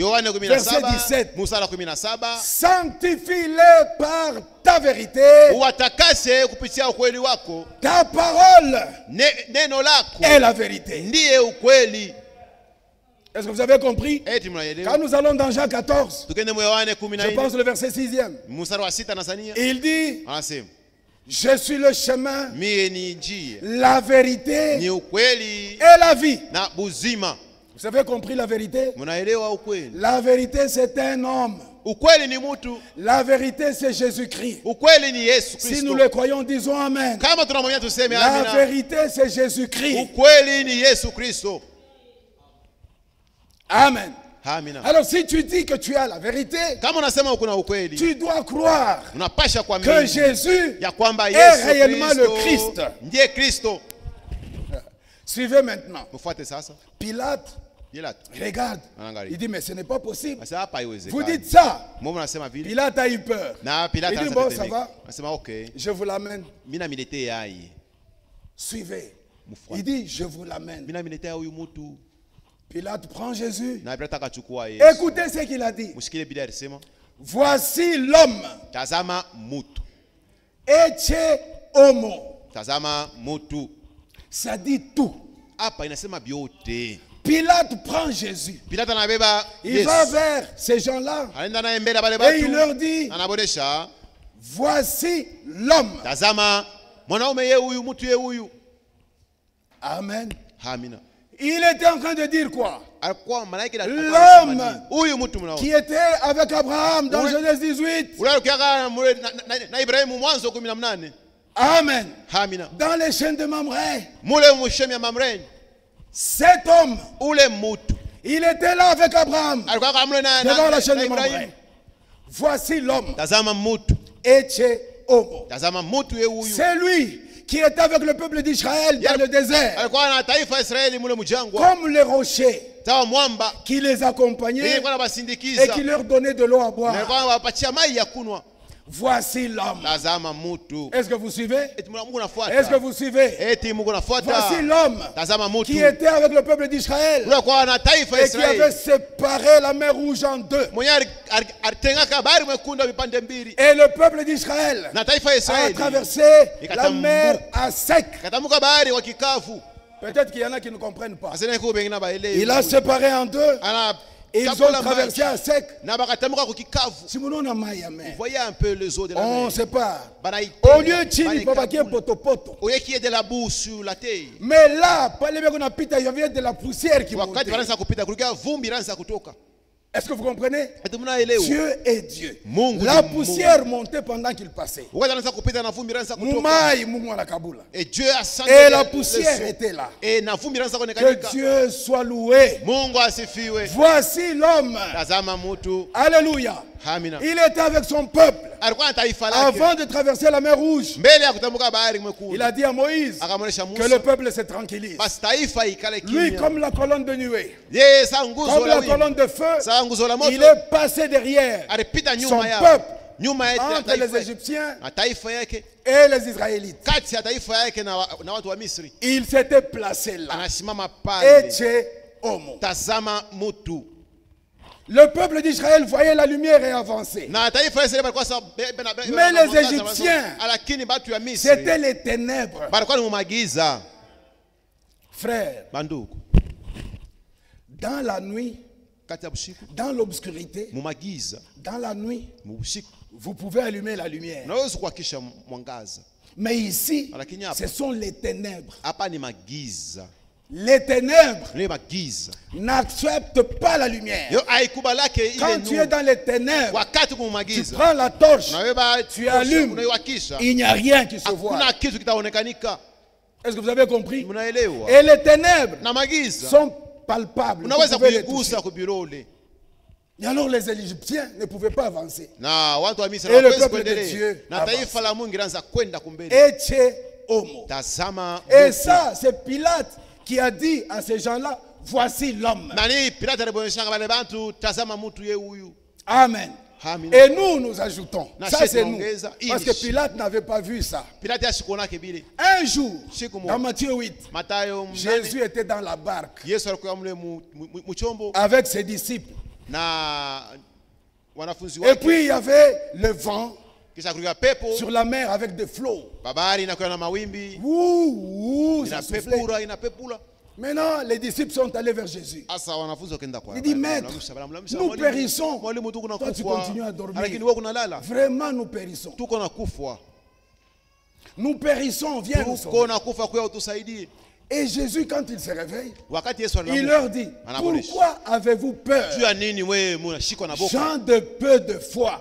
verset 17, sanctifie-les par ta vérité, ta parole est la vérité. Est-ce que vous avez compris? Quand nous allons dans Jean 14, je pense le verset 6e, il dit, je suis le chemin, la vérité et la vie. Vous avez compris la vérité? La vérité, c'est un homme. La vérité, c'est Jésus-Christ. Si nous le croyons, disons Amen. La vérité, c'est Jésus-Christ. Amen. Alors si tu dis que tu as la vérité, tu dois croire que Jésus est réellement le Christ. Suivez maintenant. Pilate regarde. Il dit, mais ce n'est pas possible. Vous dites ça. Pilate a eu peur. Il dit, bon, ça va. Je vous l'amène. Suivez. Il dit, je vous l'amène. Pilate prend Jésus. Écoutez ce qu'il a dit. Voici l'homme. Ece homo. Ça dit tout. Pilate prend Jésus. Il va vers ces gens-là et il leur dit, voici l'homme. Amen. Il était en train de dire quoi? L'homme qui était avec Abraham dans Genèse 18. Amen. Dans les chaînes de Mamré. Cet homme, il était là avec Abraham devant la chaîne de Mamré. Voici l'homme. Ece homo. C'est lui qui était avec le peuple d'Israël dans le désert. Comme les rochers qui les accompagnaient et qui leur donnaient de l'eau à boire. Voici l'homme. Est-ce que vous suivez? Est-ce que vous suivez? Voici l'homme qui était avec le peuple d'Israël et qui avait séparé la mer Rouge en deux. Et le peuple d'Israël a traversé la mer à sec. Peut-être qu'il y en a qui ne comprennent pas. Il a séparé en deux. Et ils ont traversé à sec. Si vous voyez un peu les eaux de la mer. On ne sait pas. Au lieu de chili, papa qui est poto. Au lieu qu'il y ait de la boue sur la terre. Mais là, il y avait de la poussière qui montait. Est-ce que vous comprenez? Dieu est Dieu. La poussière montait pendant qu'il passait. Et Dieu a senti. Et la poussière était là. Que Dieu soit loué. Voici l'homme. Alléluia. Il était avec son peuple avant de traverser la mer Rouge. Il a dit à Moïse que le peuple se tranquillise. Lui, comme la colonne de nuée, comme la colonne de feu, il est passé derrière son peuple entre les Égyptiens et les Israélites. Il s'était placé là. Et homo. Le peuple d'Israël voyait la lumière et avançait. Mais les Égyptiens, c'était les ténèbres. Frère, dans la nuit, dans l'obscurité, dans la nuit, vous pouvez allumer la lumière. Mais ici, ce sont les ténèbres. Les ténèbres n'acceptent pas la lumière. Quand tu es dans les ténèbres, tu prends la torche, tu allumes, il n'y a rien qui se voit. Est-ce que vous avez compris? Et les ténèbres sont palpables. Et alors les Égyptiens ne pouvaient pas avancer. Et le peuple de Dieu était homo. Et ça, c'est Pilate qui a dit à ces gens-là, voici l'homme. Amen. Et nous ajoutons. Ça c'est nous. Parce que Pilate n'avait pas vu ça. Un jour, dans Matthieu 8, Jésus était dans la barque avec ses disciples. Et puis il y avait le vent sur la mer avec des flots. Ça soufflait. Maintenant, les disciples sont allés vers Jésus. Ils disent, Maître, nous périssons. Toi, tu continues à dormir. Vraiment, nous périssons. Nous périssons, viens nous sauver. Et Jésus, quand il se réveille, il leur dit, pourquoi avez-vous peur, gens de peu de foi?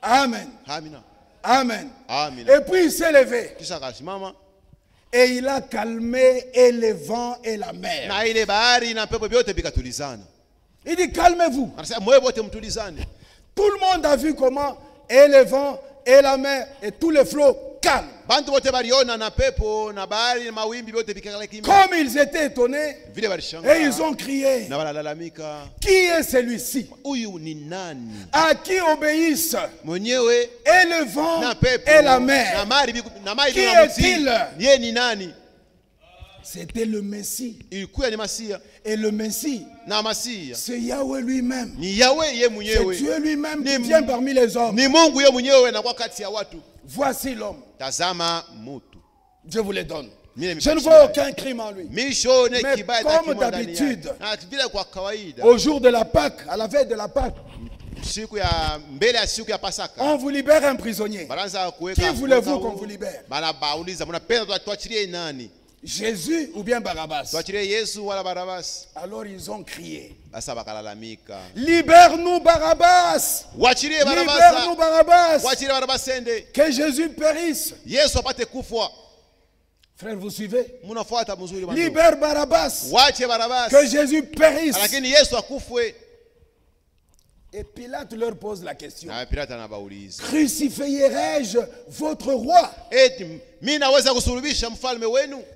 Amen. Amen. Et puis il s'est levé. Et il a calmé et les vents et la mer. Il dit, calmez-vous. Tout le monde a vu comment et les vents et la mer et tous les flots calment. Comme ils étaient étonnés, et ils ont crié, qui est celui-ci à qui obéissent et le vent et la mer? Qui est-il? C'était le Messie. Et le Messie, c'est Yahweh lui-même. C'est Dieu lui-même qui vient parmi les hommes. Voici l'homme. Je vous le donne. Je ne vois aucun crime en lui. Mais comme d'habitude, au jour de la Pâque, à la veille de la Pâque, on vous libère un prisonnier. Qui voulez-vous qu'on vous libère? Jésus ou bien Barabbas? Alors ils ont crié, libère-nous Barabbas! Libère-nous Barabbas! Que Jésus périsse. Frère, vous suivez? Libère Barabbas! Que Jésus périsse. Et Pilate leur pose la question, crucifierai-je votre roi?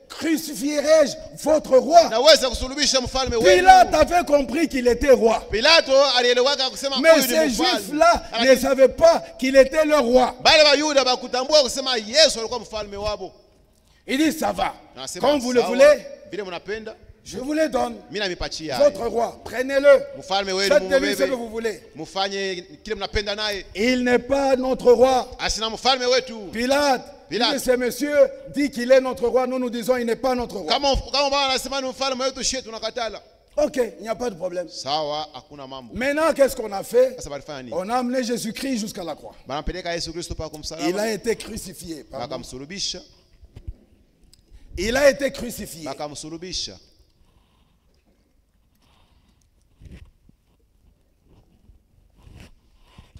Crucifierai-je votre roi? Pilate avait compris qu'il était roi. Mais ces juifs-là ne savaient pas qu'il était leur roi. Il dit, ça va. Comme vous le voulez, je vous le donne. Votre roi, prenez-le. Faites de lui ce que vous voulez. Il n'est pas notre roi. Pilate, ce monsieur dit qu'il est notre roi. Nous nous disons il n'est pas notre roi. Ok, il n'y a pas de problème. Maintenant, qu'est-ce qu'on a fait? On a amené Jésus-Christ jusqu'à la croix. Il a été crucifié. Il a été crucifié.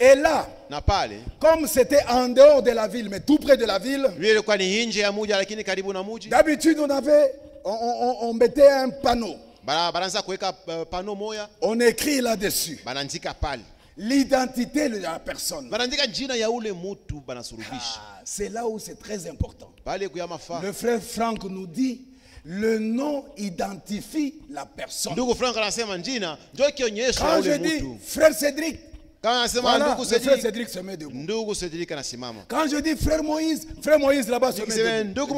Et là, comme c'était en dehors de la ville, mais tout près de la ville, d'habitude on mettait un panneau. On écrit là-dessus l'identité de la personne. C'est là où c'est très important. Le frère Franck nous dit, le nom identifie la personne. Quand je dis frère Cédric, voilà, le frère Cédric se met debout. Quand je dis frère Moïse là-bas se met debout.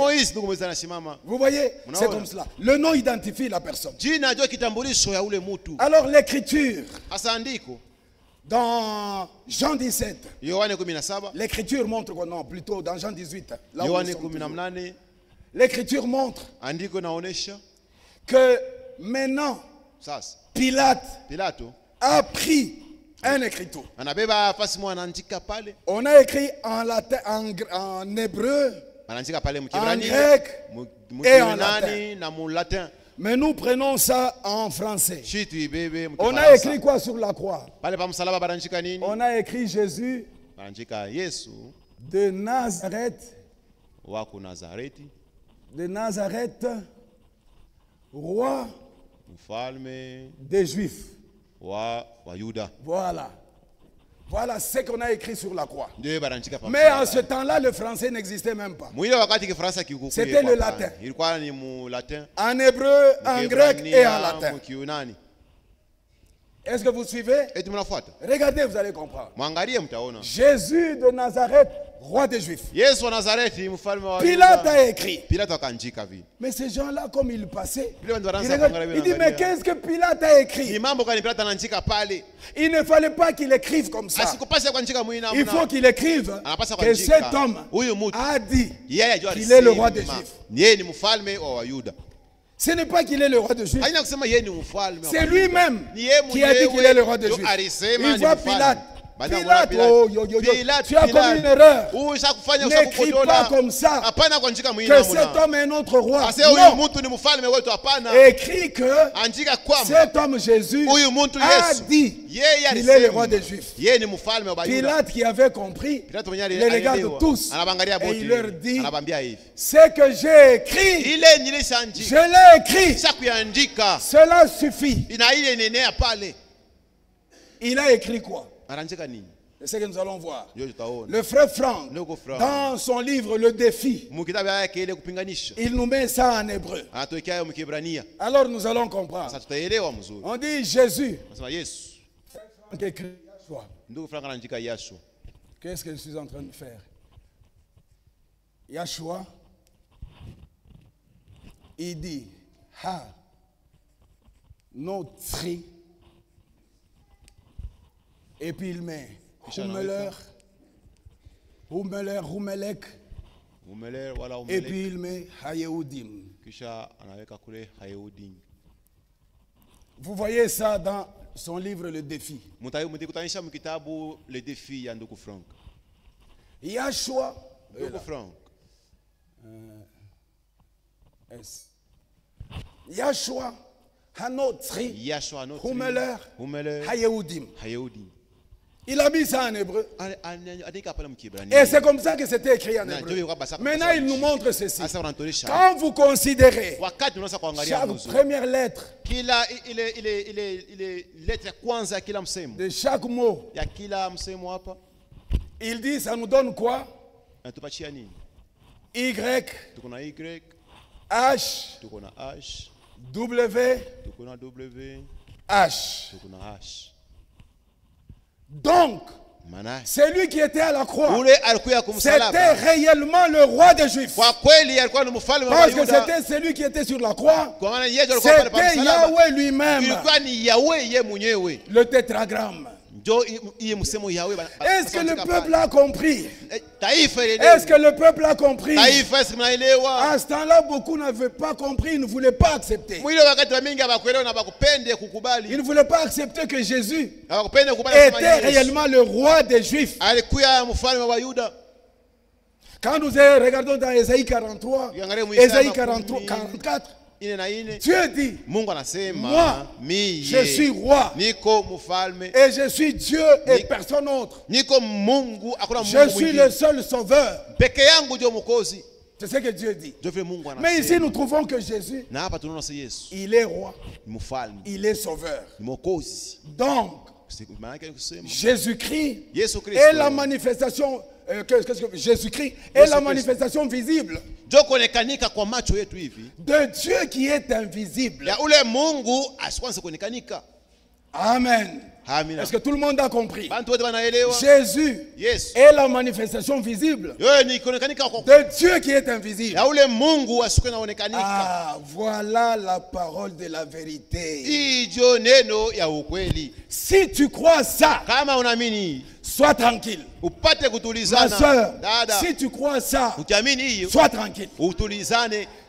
Vous voyez, c'est comme cela. Le nom identifie la personne. Alors l'écriture, dans Jean 17, l'écriture montre, non, plutôt dans Jean 18, là où l'écriture montre que maintenant Pilate a pris un écriteau. On a écrit en latin, en hébreu, en grec et en latin. Mais nous prenons ça en français. On a écrit quoi sur la croix? On a écrit Jésus de Nazareth. De Nazareth, roi des Juifs. Voilà. Voilà ce qu'on a écrit sur la croix. Mais en ce temps-là, le français n'existait même pas. C'était le latin. En hébreu, en grec et en latin. Est-ce que vous suivez? Regardez, vous allez comprendre. Jésus de Nazareth, roi des Juifs. Pilate a écrit. Mais ces gens-là, comme ils passaient, il dit, mais qu'est-ce que Pilate a écrit? Il ne fallait pas qu'il écrive comme ça. Il faut qu'il écrive que cet homme a dit qu'il est le roi des Juifs. Ce n'est pas qu'il est le roi de Juifs. C'est lui-même qui a dit qu'il est le roi de Juifs. Il voit Pilate. Pilate, tu as commis une erreur. N'écris pas comme ça que cet homme est notre roi. Non. Écris que cet homme Jésus a dit qu'il est le roi des Juifs. Pilate qui avait compris, les regarde tous et il leur dit, ce que j'ai écrit, je l'ai écrit. Cela suffit. Il a écrit quoi? C'est ce que nous allons voir. Le frère Franck, dans son livre Le Défi, il nous met ça en hébreu. Alors nous allons comprendre. On dit Jésus. Qu'est-ce que je suis en train de faire? Yahshua, il dit Ha Notri. Et puis il met Rumelek. Et puis il met Hayeudim. Vous voyez ça dans son livre Le Défi. Yahshua. Yahshua Hanotri. Rumeler Hayeudim. Il a mis ça en hébreu. Et c'est comme ça que c'était écrit en hébreu. Maintenant, il nous montre ceci. Quand vous considérez chaque première lettre de chaque mot, il dit, ça nous donne quoi? Y, H, W, H. Donc, celui qui était à la croix, c'était réellement le roi des Juifs. Parce que c'était celui qui était sur la croix. C'était Yahweh lui-même. Le tétragramme. Est-ce que le peuple a compris? Est-ce que le peuple a compris? À ce temps-là, beaucoup n'avaient pas compris, ils ne voulaient pas accepter. Ils ne voulaient pas accepter que Jésus était réellement le roi des Juifs. Quand nous regardons dans Ésaïe 43, Ésaïe 44, Dieu dit, moi, je suis roi et je suis Dieu et personne autre. Je suis le seul sauveur. C'est ce que Dieu dit. Mais ici, nous trouvons que Jésus, il est roi, il est sauveur. Donc, Jésus-Christ est la manifestation. Jésus-Christ est la manifestation visible de Dieu qui est invisible. Amen. Est-ce que tout le monde a compris? Jésus est la manifestation visible de Dieu qui est invisible. Ah, voilà la parole de la vérité. Si tu crois ça, sois tranquille. Ma soeur, si tu crois ça, sois tranquille.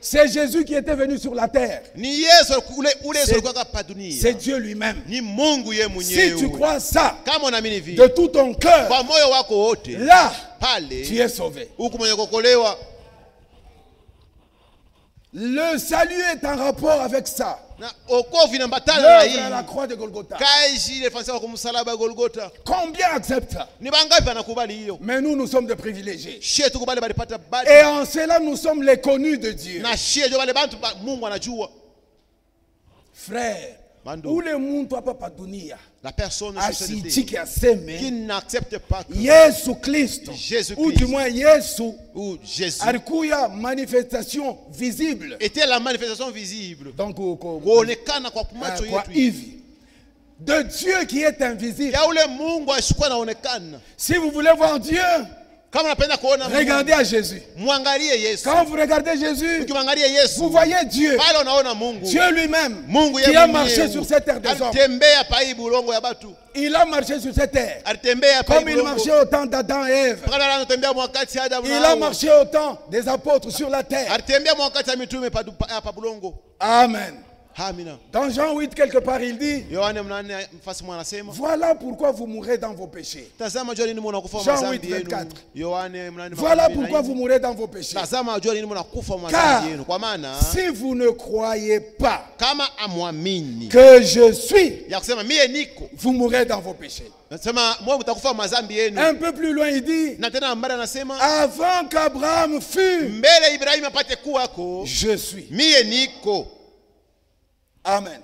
C'est Jésus qui était venu sur la terre. C'est Dieu lui-même. Si tu crois ça de tout ton cœur, là, tu es sauvé. Le salut est en rapport avec ça. L'œuvre à la croix de Golgotha. Combien acceptent ça? Mais nous sommes des privilégiés. Et en cela, nous sommes les connus de Dieu. Frère, où le monde ne peut pas donner. La personne qui n'accepte pas que Jésus-Christ, ou du moins Jésus, alikuya manifestation visible. Était la manifestation visible. Donc, de Dieu qui est invisible. Si vous voulez voir Dieu, regardez à Jésus. Quand vous regardez Jésus, vous voyez Dieu. Dieu lui-même qui a marché sur cette terre des hommes. Il a marché sur cette terre comme il marchait au temps d'Adam et Ève. Il a marché au temps des apôtres sur la terre. Amen. Dans Jean 8, quelque part, il dit, voilà pourquoi vous mourrez dans vos péchés. Jean 8, 24. Voilà pourquoi vous mourrez dans vos péchés. Car si vous ne croyez pas que je suis, vous mourrez dans vos péchés. Un peu plus loin, il dit, avant qu'Abraham fût, je suis. Amen.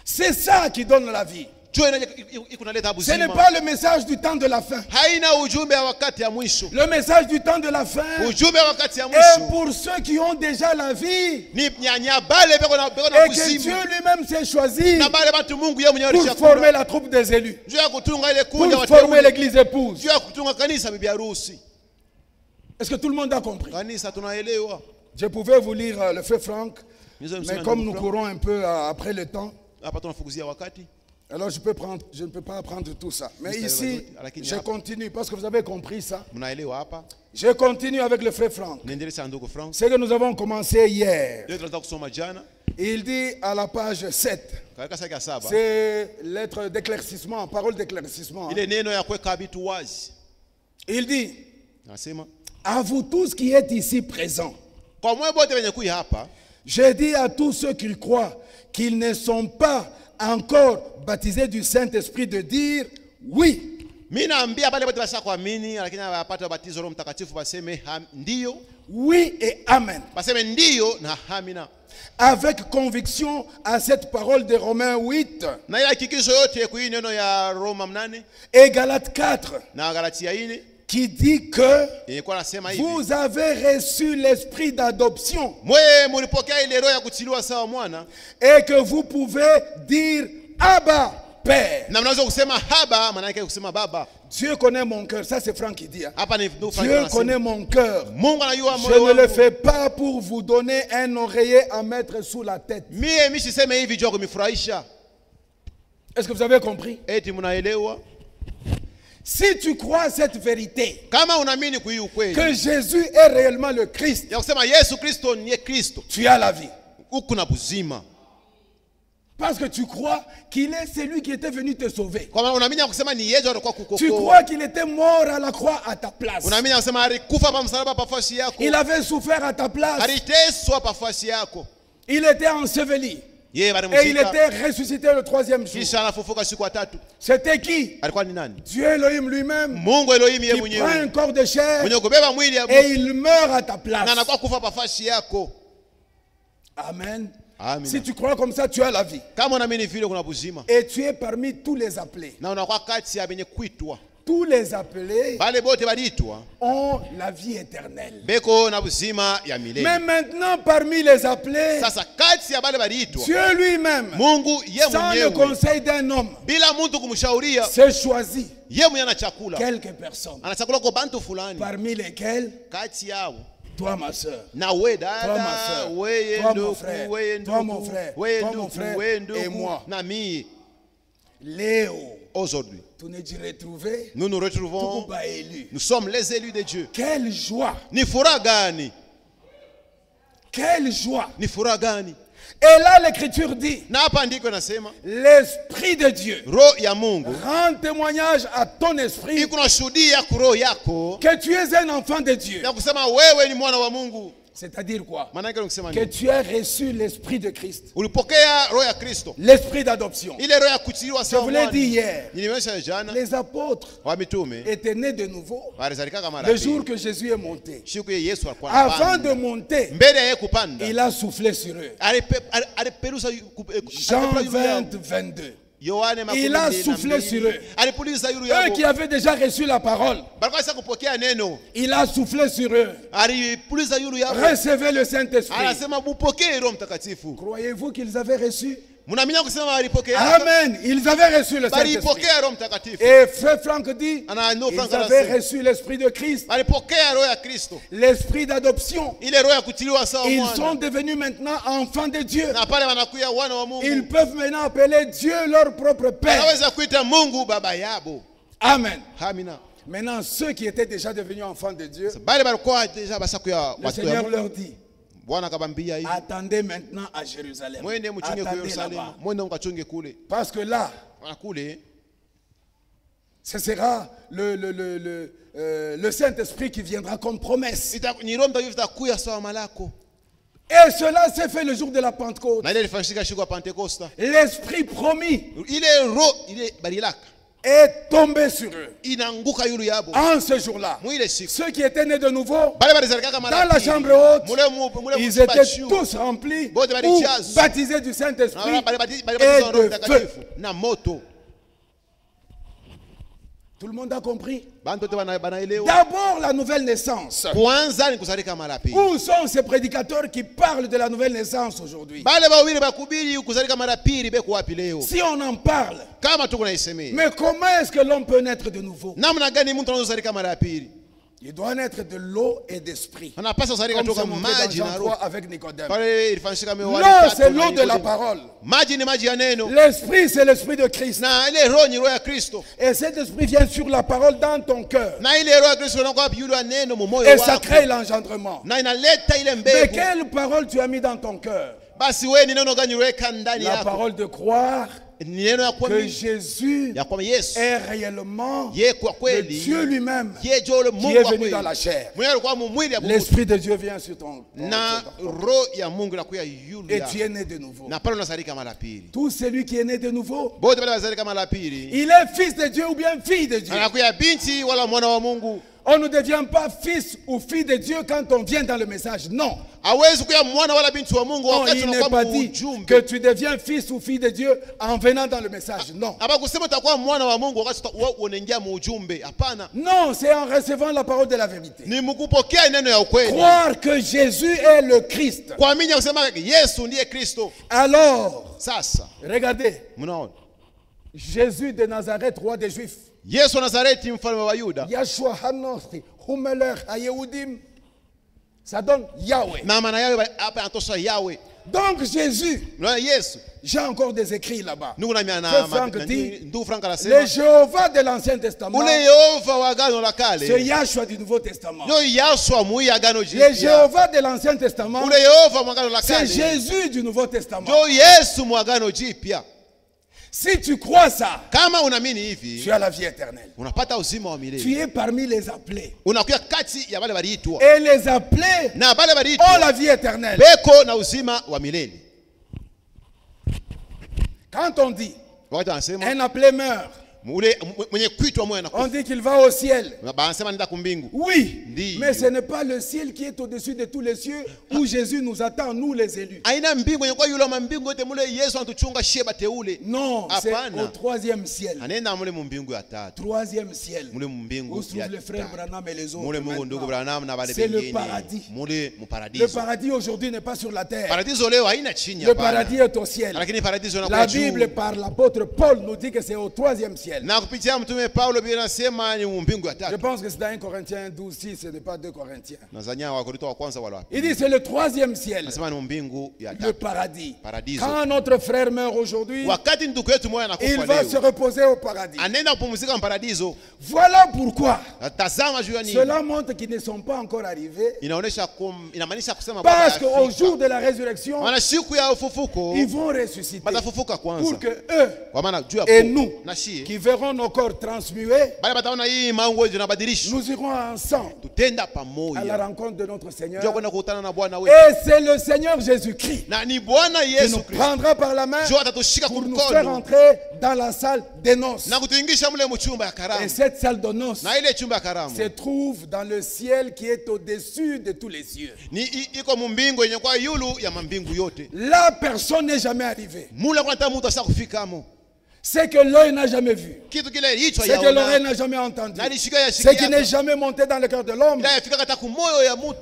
C'est ça qui donne la vie. Ce n'est pas le message du temps de la fin. Le message du temps de la fin est pour ceux qui ont déjà la vie et que Dieu lui-même s'est choisi pour former la troupe des élus, pour former l'église épouse. Est-ce que tout le monde a compris? Je pouvais vous lire le frère Franck, mais comme nous courons un peu après le temps, alors je ne peux pas prendre tout ça. Mais ici, je continue parce que vous avez compris ça. Je continue avec le frère Franck. Ce que nous avons commencé hier. Il dit à la page 7. C'est lettre d'éclaircissement, parole d'éclaircissement. Il dit, à vous tous qui êtes ici présents, je dis à tous ceux qui croient qu'ils ne sont pas encore baptisés du Saint-Esprit de dire oui. Oui et amen. Avec conviction à cette parole de Romains 8 et Galates 4 qui dit que vous avez reçu l'esprit d'adoption et que vous pouvez dire Abba, Père. Dieu connaît mon cœur. Ça c'est Franck qui dit. Dieu connaît mon cœur. Je ne le fais pas pour vous donner un oreiller à mettre sous la tête. Est-ce que vous avez compris? Si tu crois cette vérité, que Jésus est réellement le Christ, tu as la vie. Parce que tu crois qu'il est celui qui était venu te sauver. Tu crois qu'il était mort à la croix à ta place. Il avait souffert à ta place. Il était enseveli. Et il était ressuscité le 3e jour. C'était qui? Dieu Elohim lui-même, qui prend un corps de chair et il meurt à ta place. Amen. Amen. Si tu crois comme ça, tu as la vie. Et tu es parmi tous les appelés. Tous les appelés ont la vie éternelle. Mais maintenant, parmi les appelés, Dieu lui-même, sans le conseil d'un homme, s'est choisi quelques personnes, parmi lesquelles toi ma soeur, toi mon frère, toi mon frère et moi. Léo, aujourd'hui, nous nous retrouvons, nous sommes les élus de Dieu. Quelle joie! Quelle joie! Et là l'écriture dit, l'Esprit de Dieu rend témoignage à ton esprit que tu es un enfant de Dieu. C'est-à-dire quoi? Que tu as reçu l'Esprit de Christ. L'Esprit d'adoption. Je vous l'ai dit hier. Les apôtres étaient nés de nouveau le jour que Jésus est monté. Avant de monter, il a soufflé sur eux. Jean 20, 22. Il a soufflé sur eux. Eux qui avaient déjà reçu la parole, il a soufflé sur eux. Recevez le Saint-Esprit. Croyez-vous qu'ils avaient reçu? Amen. Ils avaient reçu le Saint-Esprit. Et frère Franck dit, ils avaient reçu l'Esprit de Christ. L'Esprit d'adoption. Ils sont devenus maintenant enfants de Dieu. Ils peuvent maintenant appeler Dieu leur propre Père. Amen. Maintenant, ceux qui étaient déjà devenus enfants de Dieu, le Seigneur leur dit, attendez maintenant à Jérusalem. Attendez là-bas. Parce que là, ce sera le Saint-Esprit qui viendra comme promesse. Et cela s'est fait le jour de la Pentecôte. L'Esprit promis est tombé sur eux. En ce jour-là, ceux qui étaient nés de nouveau, dans la chambre haute, ils étaient tous remplis ou baptisés du Saint-Esprit et de feu. Tout le monde a compris? D'abord la nouvelle naissance. Où sont ces prédicateurs qui parlent de la nouvelle naissance aujourd'hui? Si on en parle, mais comment est-ce que l'homme peut naître de nouveau? Il doit naître de l'eau et d'esprit. Comme c'est montré dans Jean 3 avec Nicodème. L'eau, c'est l'eau de la parole. L'esprit, c'est l'esprit de Christ. Et cet esprit vient sur la parole dans ton cœur. Et ça crée l'engendrement. Mais quelle parole tu as mis dans ton cœur? La parole de croire que Jésus est réellement le Dieu lui-même qui est venu dans la chair. L'Esprit de Dieu vient sur ton et tu es né de nouveau. Tout celui qui est né de nouveau, il est fils de Dieu ou bien fille de Dieu. On ne devient pas fils ou fille de Dieu quand on vient dans le message. Non. Non, il n'est pas dit que tu deviens fils ou fille de Dieu en venant dans le message. Non. Non, c'est en recevant la parole de la vérité. Croire que Jésus est le Christ. Alors, regardez. Jésus de Nazareth, roi des Juifs. Yeshua Hanothi, Humeler, Ayeudim. Ça donne Yahweh. Donc Jésus, j'ai encore des écrits là-bas. Les Jéhovah de l'Ancien Testament, c'est Yahshua du Nouveau Testament. Les Jéhovah de l'Ancien Testament, c'est Jésus du Nouveau Testament. Si tu crois ça, tu as la vie éternelle. Tu es parmi les appelés. Et les appelés ont la vie éternelle. Quand on dit un appelé meurt, on dit qu'il va au ciel. Oui, mais ce n'est pas le ciel qui est au-dessus de tous les cieux où Jésus nous attend, nous les élus. Non, c'est au troisième ciel. Troisième ciel. Où se trouvent les frères Branham et les autres. C'est le paradis. Le paradis aujourd'hui n'est pas sur la terre. Le paradis est au ciel. La Bible par l'apôtre Paul nous dit que c'est au troisième ciel. Je pense que c'est dans 1 Corinthiens 12, si ce n'est pas 2 Corinthiens. Il dit c'est le troisième ciel, le paradis. Quand notre frère meurt aujourd'hui, il va se reposer au paradis. Voilà pourquoi cela montre qu'ils ne sont pas encore arrivés. Parce qu'au jour de la résurrection, ils vont ressusciter pour que eux et nous qui verront nos corps transmués, nous irons ensemble à la rencontre de notre Seigneur. Et c'est le Seigneur Jésus-Christ qui nous prendra par la main pour nous faire entrer dans la salle des noces. Et cette salle de noces se trouve dans le ciel qui est au-dessus de tous les cieux. Là, personne n'est jamais arrivé. C'est que l'œil n'a jamais vu, c'est que l'oreille n'a jamais entendu, c'est qui n'est jamais monté dans le cœur de l'homme.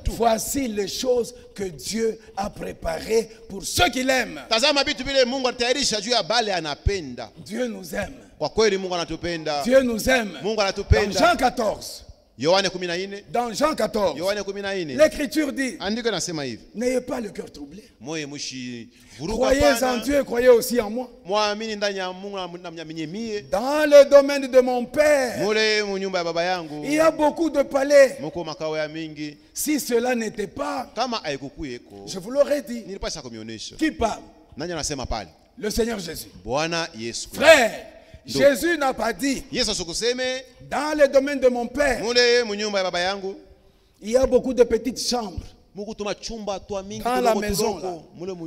Voici les choses que Dieu a préparées pour ceux qui l'aiment. Dieu nous aime. Dieu nous aime. Dans Jean 14. Dans Jean 14, l'Écriture dit, n'ayez pas le cœur troublé. Croyez en Dieu, croyez aussi en moi. Dans le domaine de mon Père, il y a beaucoup de palais. Si cela n'était pas, je vous l'aurais dit. Qui parle? Le Seigneur Jésus. Frère, Jésus n'a pas dit, dans le domaine de mon Père, il y a beaucoup de petites chambres dans la maison là.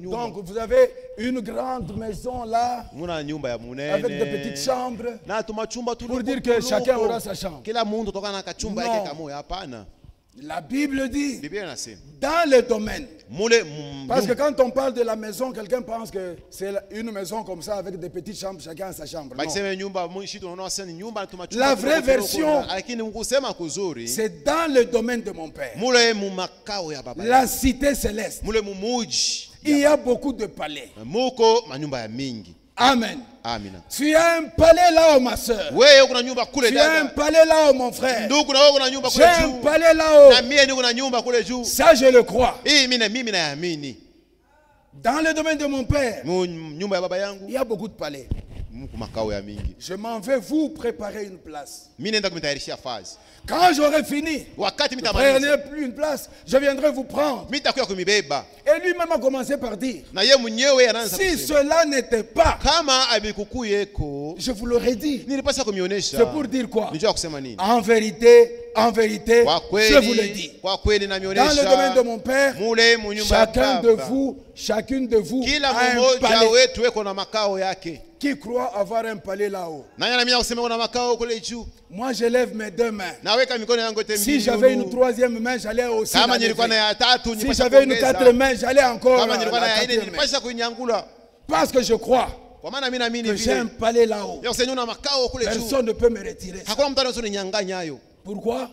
Donc vous avez une grande maison là, avec de petites chambres, pour dire que chacun aura sa chambre. Non. La Bible dit, dans le domaine, parce que quand on parle de la maison, quelqu'un pense que c'est une maison comme ça avec des petites chambres, chacun a sa chambre. Non. La vraie version, c'est dans le domaine de mon Père, la cité céleste. Il y a beaucoup de palais. Amen. Tu as un palais là-haut, ma soeur. Tu as un palais là-haut, mon frère. J'ai un palais là-haut. Ça, je le crois. Dans le domaine de mon Père, il y a beaucoup de palais. Je m'en vais vous préparer une place. Quand j'aurai fini, prenez plus une place, je viendrai vous prendre. Et lui-même a commencé par dire, si cela n'était pas, je vous l'aurais dit. C'est pour dire quoi? En vérité, je vous le dis. Dans le domaine de mon Père, chacune de vous a un palais. Qui croit avoir un palais là-haut? Moi, je lève mes deux mains. Si j'avais une troisième main, j'allais aussi la lever. Si j'avais une quatrième main, j'allais encore la quatrième main. Parce que je crois que j'ai un palais là-haut. Personne ne peut me retirer ça. Pourquoi?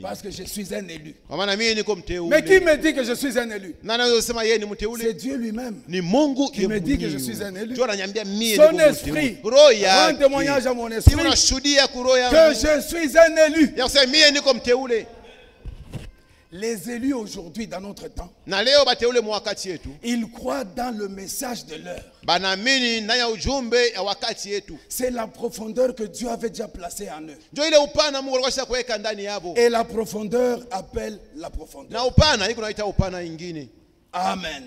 Parce que je suis un élu. Mais qui me dit que je suis un élu? C'est Dieu lui-même qui me dit que je suis un élu. Son esprit rend témoignage à mon esprit que je suis un élu. Les élus aujourd'hui dans notre temps, ils croient dans le message de l'heure. C'est la profondeur que Dieu avait déjà placée en eux. Et la profondeur appelle la profondeur. Amen.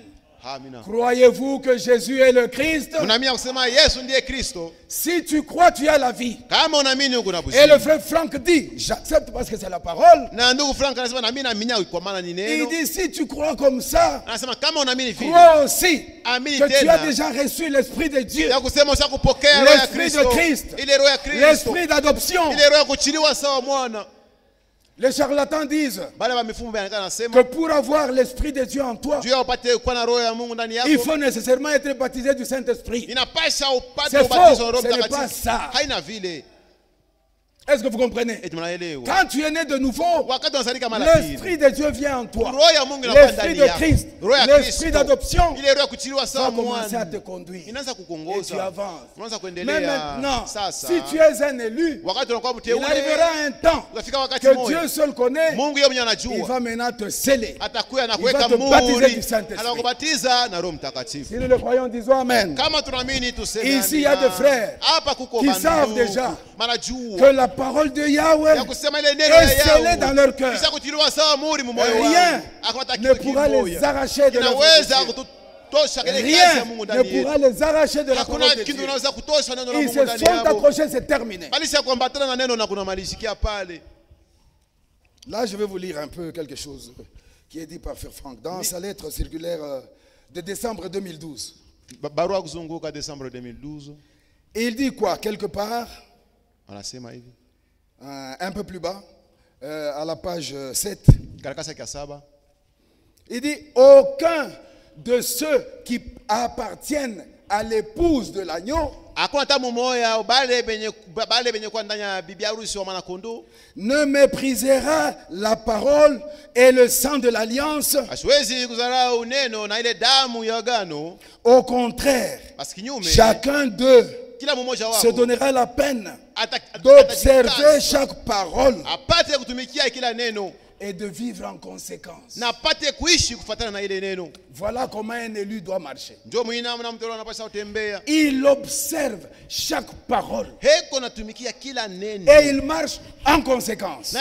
Croyez-vous que Jésus est le Christ? Si tu crois, tu as la vie. Et le frère Franck dit, j'accepte parce que c'est la parole. Il dit, si tu crois comme ça, crois aussi que tu as déjà reçu l'Esprit de Dieu, l'Esprit de Christ, l'Esprit d'adoption. Les charlatans disent que pour avoir l'Esprit de Dieu en toi, il faut nécessairement être baptisé du Saint-Esprit. C'est faux, ce n'est pas ça. Est-ce que vous comprenez? Quand tu es né de nouveau, l'Esprit de Dieu vient en toi. L'Esprit de Christ, l'Esprit d'adoption va commencer à te conduire. Et tu avances. Mais maintenant, si tu es un élu, il arrivera un temps que Dieu seul connaît. Il va maintenant te sceller. Il va te baptiser du Saint-Esprit. Si nous le croyons, disons Amen. Ici, il y a des frères qui savent déjà que la parole de Yahweh est scellée dans leur cœur. Rien ne pourra les arracher de la Rien ne pourra les arracher de la parole de Dieu. Ils se sont accrochés, c'est terminé. Là, je vais vous lire un peu quelque chose qui est dit par Frère Franck dans sa lettre circulaire de décembre 2012. Il dit quoi? Quelque part, un peu plus bas, à la page 7. Il dit, aucun de ceux qui appartiennent à l'épouse de l'agneau ne méprisera la parole et le sang de l'alliance. Au contraire, chacun d'eux se donnera la peine d'observer chaque parole et de vivre en conséquence. Voilà comment un élu doit marcher. Il observe chaque parole et il marche en conséquence.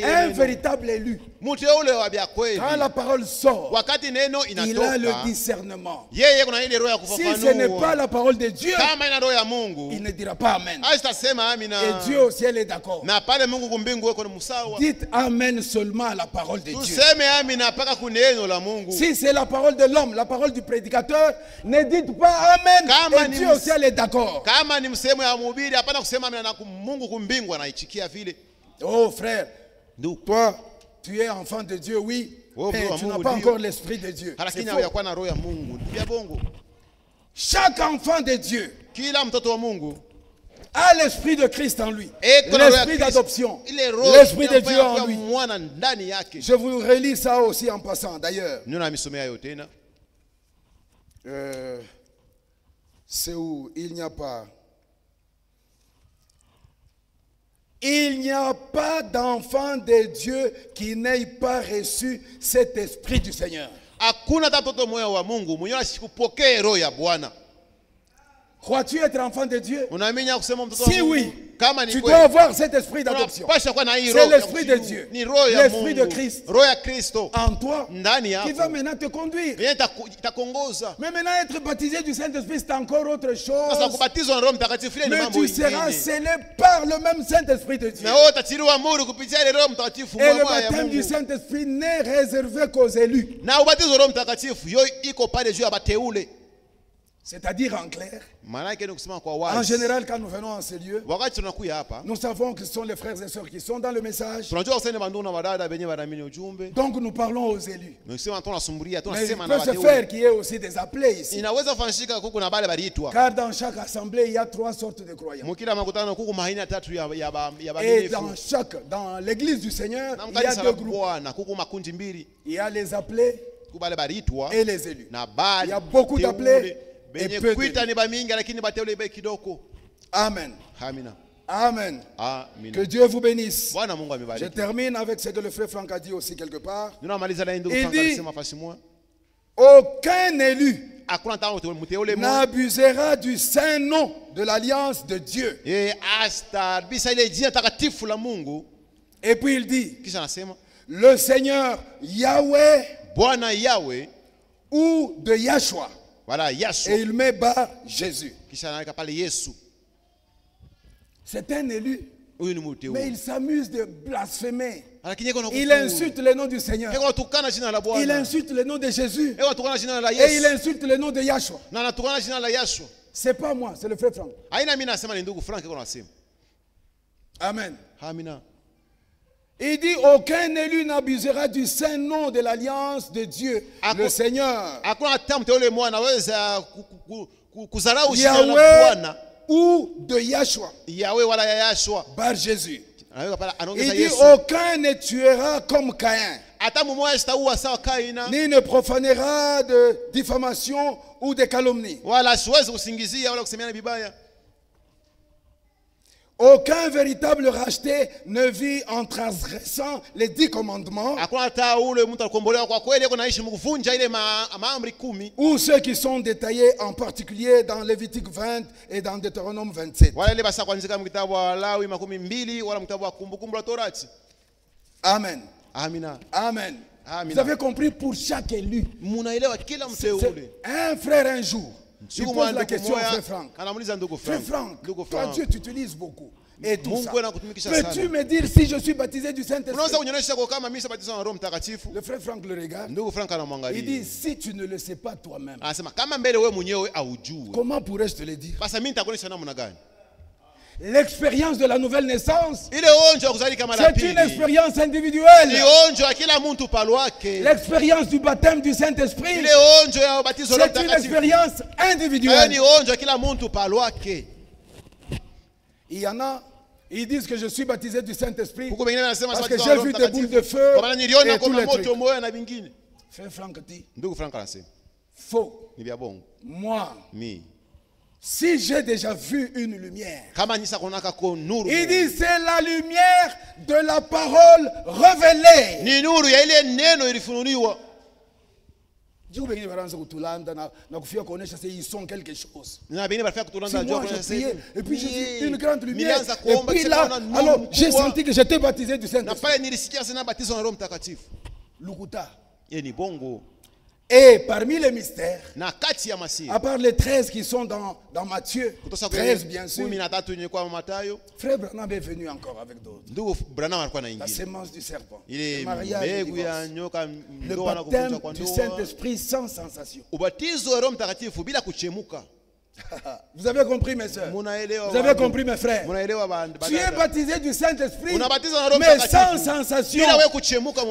Un véritable élu, quand la parole sort, il a le discernement. Si ce n'est pas la parole de Dieu, il ne dira pas Amen. Et Dieu au ciel est d'accord. Dites Amen seulement à la parole de Dieu. Si c'est la parole de l'homme, la parole du prédicateur, ne dites pas Amen. Et Dieu au ciel est d'accord. Oh frère, toi, tu es enfant de Dieu, oui, mais tu n'as pas encore l'Esprit de Dieu. Chaque enfant de Dieu a l'Esprit de Christ en lui, l'Esprit d'adoption, l'Esprit de Dieu en lui. Je vous relis ça aussi en passant d'ailleurs. C'est où il n'y a pas. Il n'y a pas d'enfant de Dieu qui n'ait pas reçu cet Esprit du Seigneur. Crois-tu être enfant de Dieu? Si oui, tu dois avoir cet esprit d'adoption. C'est l'Esprit de Dieu, l'Esprit de Christ en toi qui va maintenant te conduire. Mais maintenant être baptisé du Saint-Esprit, c'est encore autre chose. Mais tu seras scellé par le même Saint-Esprit de Dieu. Et le baptême du Saint-Esprit n'est réservé qu'aux élus. C'est-à-dire en clair, en général quand nous venons en ces lieux, nous savons que ce sont les frères et sœurs qui sont dans le message. Donc nous parlons aux élus. Mais il peut se faire qu'il y ait aussi des appelés ici. Car dans chaque assemblée, il y a 3 sortes de croyants. Et dans l'église du Seigneur, il y a 2 groupes. Il y a les appelés et les élus. Il y a beaucoup d'appelés. Amen. Amen. Amen. Que Dieu vous bénisse. Je termine avec ce que le frère Franck a dit aussi quelque part. Il dit, aucun élu n'abusera du saint nom de l'alliance de Dieu. Et puis il dit, le Seigneur Yahweh ou de Yahshua. Et il met bas Jésus. C'est un élu, mais il s'amuse de blasphémer. Il insulte le nom du Seigneur. Il insulte le nom de Jésus. Et il insulte le nom de Yahshua. C'est pas moi, c'est le frère Franck. Amen. Il dit, aucun élu n'abusera du saint nom de l'alliance de Dieu, le Seigneur. Yahweh ou de Yahshua, par Jésus. Il dit, aucun ne tuera comme Caïn, ni ne profanera de diffamation ou de calomnie. Aucun véritable racheté ne vit en transgressant les 10 commandements ou ceux qui sont détaillés en particulier dans Lévitique 20 et dans Deutéronome 27. Amen. Amen. Vous avez compris, pour chaque élu, un frère un jour, il pose la question au frère Franck. Frère Franck, toi Dieu t'utilise beaucoup. Et tout ça. Peux-tu me dire si je suis baptisé du Saint-Esprit? Le frère Franck le regarde. Il dit, si tu ne le sais pas toi-même, comment pourrais-je te le dire? L'expérience de la nouvelle naissance, c'est une expérience individuelle. L'expérience du baptême du Saint-Esprit, c'est une expérience individuelle. Il y en a, ils disent que je suis baptisé du Saint-Esprit parce que j'ai vu des boules de feu et tous les trucs. Frère Franck dit, faux. Moi, si j'ai déjà vu une lumière, il dit c'est la lumière de la parole révélée. Ils sont quelque chose. Si moi j'ai prié et puis j'ai vu une grande lumière et puis là, alors j'ai senti que j'étais baptisé du Saint-Esprit. Lukuta. Et parmi les mystères, à part les 13 qui sont dans Matthieu, 13 bien sûr, frère Branham est venu encore avec d'autres. La sémence du serpent, le mariage, le baptême du Saint-Esprit sans sensation. Vous avez compris mes soeurs? Vous avez compris mes frères? Tu es baptisé du Saint-Esprit, mais sans sensation.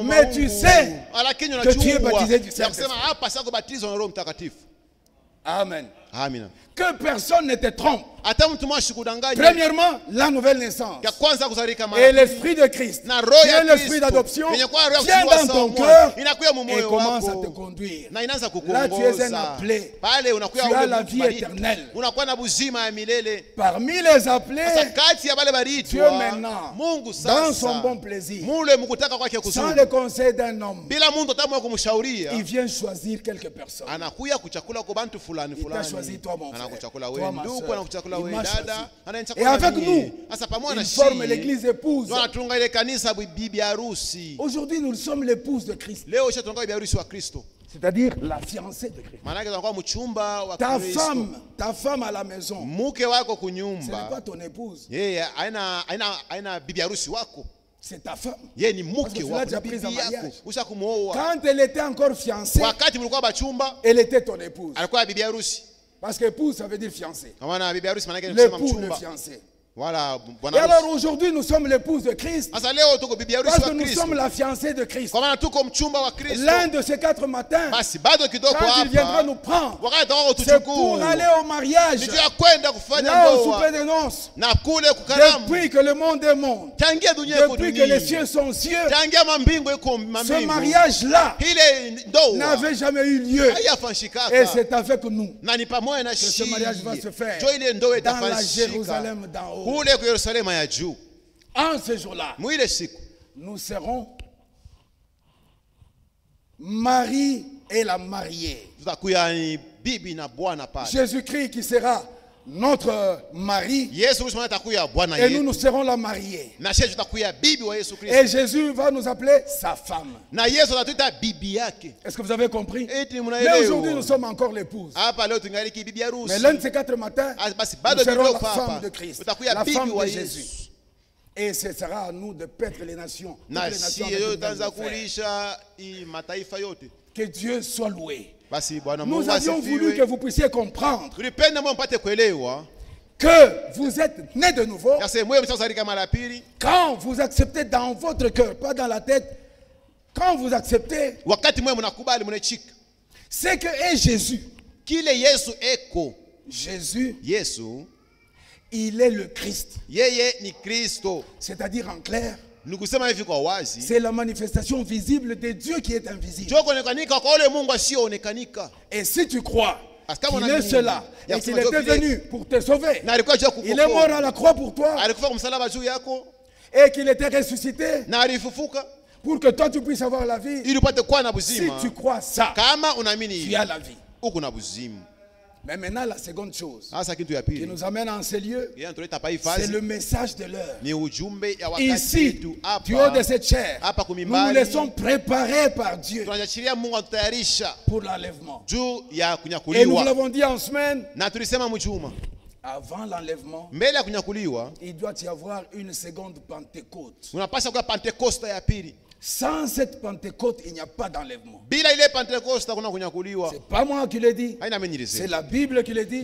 Mais tu sais que tu es baptisé du Saint-Esprit. Amen. Que personne ne te trompe. Premièrement, la nouvelle naissance. Et l'esprit de Christ, qui est l'esprit d'adoption, vient dans ton cœur et commence à te conduire. Là, tu es un appelé. Tu as la vie éternelle. Parmi les appelés, Dieu maintenant, dans son bon plaisir, sans le conseil d'un homme, il vient choisir quelques personnes. Il t'a choisi toi, mon frère. Toi, ma soeur. Et avec nous, il forme l'église épouse. Aujourd'hui, nous sommes l'épouse de Christ. C'est-à-dire la fiancée de Christ. Ta femme à la maison, ce n'est pas ton épouse. C'est ta femme. Parce que tu l'as déjà prise en mariage. Quand elle était encore fiancée, elle était ton épouse. Parce que épouse, ça veut dire fiancé. L'époux, le fiancé. Voilà. Et alors aujourd'hui, nous sommes l'épouse de Christ. Parce que nous sommes la fiancée de Christ. L'un de ces 4 matins, quand il viendra nous prendre, c'est pour aller au mariage. Là au souper de noces. Depuis que le monde est monde, depuis que les cieux sont cieux, ce mariage-là n'avait jamais eu lieu. Et c'est avec nous que ce mariage va se faire dans la Jérusalem d'en haut. En ce jour-là, nous serons mari et la mariée. Jésus-Christ qui sera notre mari et nous serons la mariée. Et Jésus va nous appeler sa femme. Est-ce que vous avez compris? Mais aujourd'hui nous sommes encore l'épouse. Mais l'un de ces 4 matins, nous serons la femme de Christ, la femme de Jésus. Et ce sera à nous de paître les nations. Que Dieu soit loué. Nous avions voulu que vous puissiez comprendre que vous êtes né de nouveau quand vous acceptez dans votre cœur, pas dans la tête. Quand vous acceptez c'est que est Jésus. Jésus, il est le Christ. C'est-à-dire en clair, c'est la manifestation visible de Dieu qui est invisible. Et si tu crois qu'il est cela et qu'il était venu pour te sauver, il est mort à la croix pour toi et qu'il était ressuscité pour que toi tu puisses avoir la vie. Si tu crois ça, tu as la vie. Mais maintenant, la seconde chose qui nous amène en ces lieux, c'est le message de l'heure. Ici, du haut de cette chair, nous nous laissons préparer par Dieu pour l'enlèvement. Et nous l'avons dit en semaine, avant l'enlèvement, il doit y avoir une seconde Pentecôte. Sans cette Pentecôte, il n'y a pas d'enlèvement. C'est pas moi qui le dis, c'est la Bible qui le dit.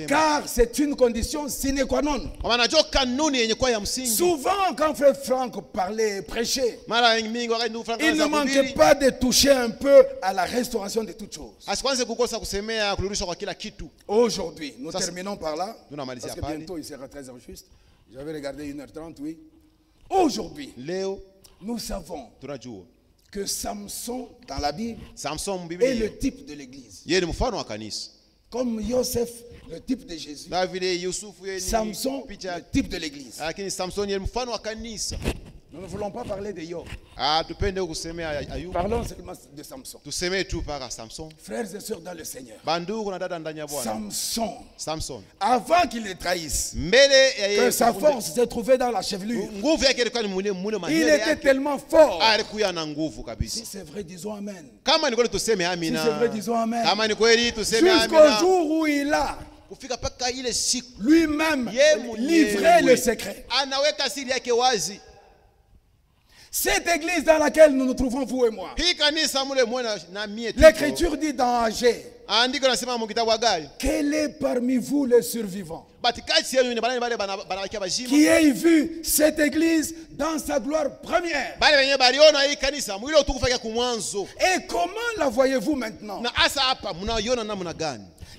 Car c'est une condition sine qua non. Souvent, quand Frère Franck parlait, prêchait, il ne manquait pas de toucher un peu à la restauration de toutes choses. Aujourd'hui, nous terminons par là, parce que bientôt il sera 13h juste. J'avais regardé 1h30, oui. Aujourd'hui, nous savons que Samson, dans la Bible, est le type de l'église. Comme Joseph, le type de Jésus. Samson, le type de l'église. Nous ne voulons pas parler de Job. Parlons seulement de Samson. Frères et sœurs dans le Seigneur. Samson, avant qu'il les trahisse, que sa force s'est trouvée dans la chevelure, il était tellement fort. Si c'est vrai, disons Amen. Si c'est vrai, disons Amen. Jusqu'au jour où il a lui-même livré le secret. Cette église dans laquelle nous nous trouvons, vous et moi, l'Écriture dit dans Agé, quel est parmi vous le survivant qui ait vu cette église dans sa gloire première? Et comment la voyez-vous maintenant?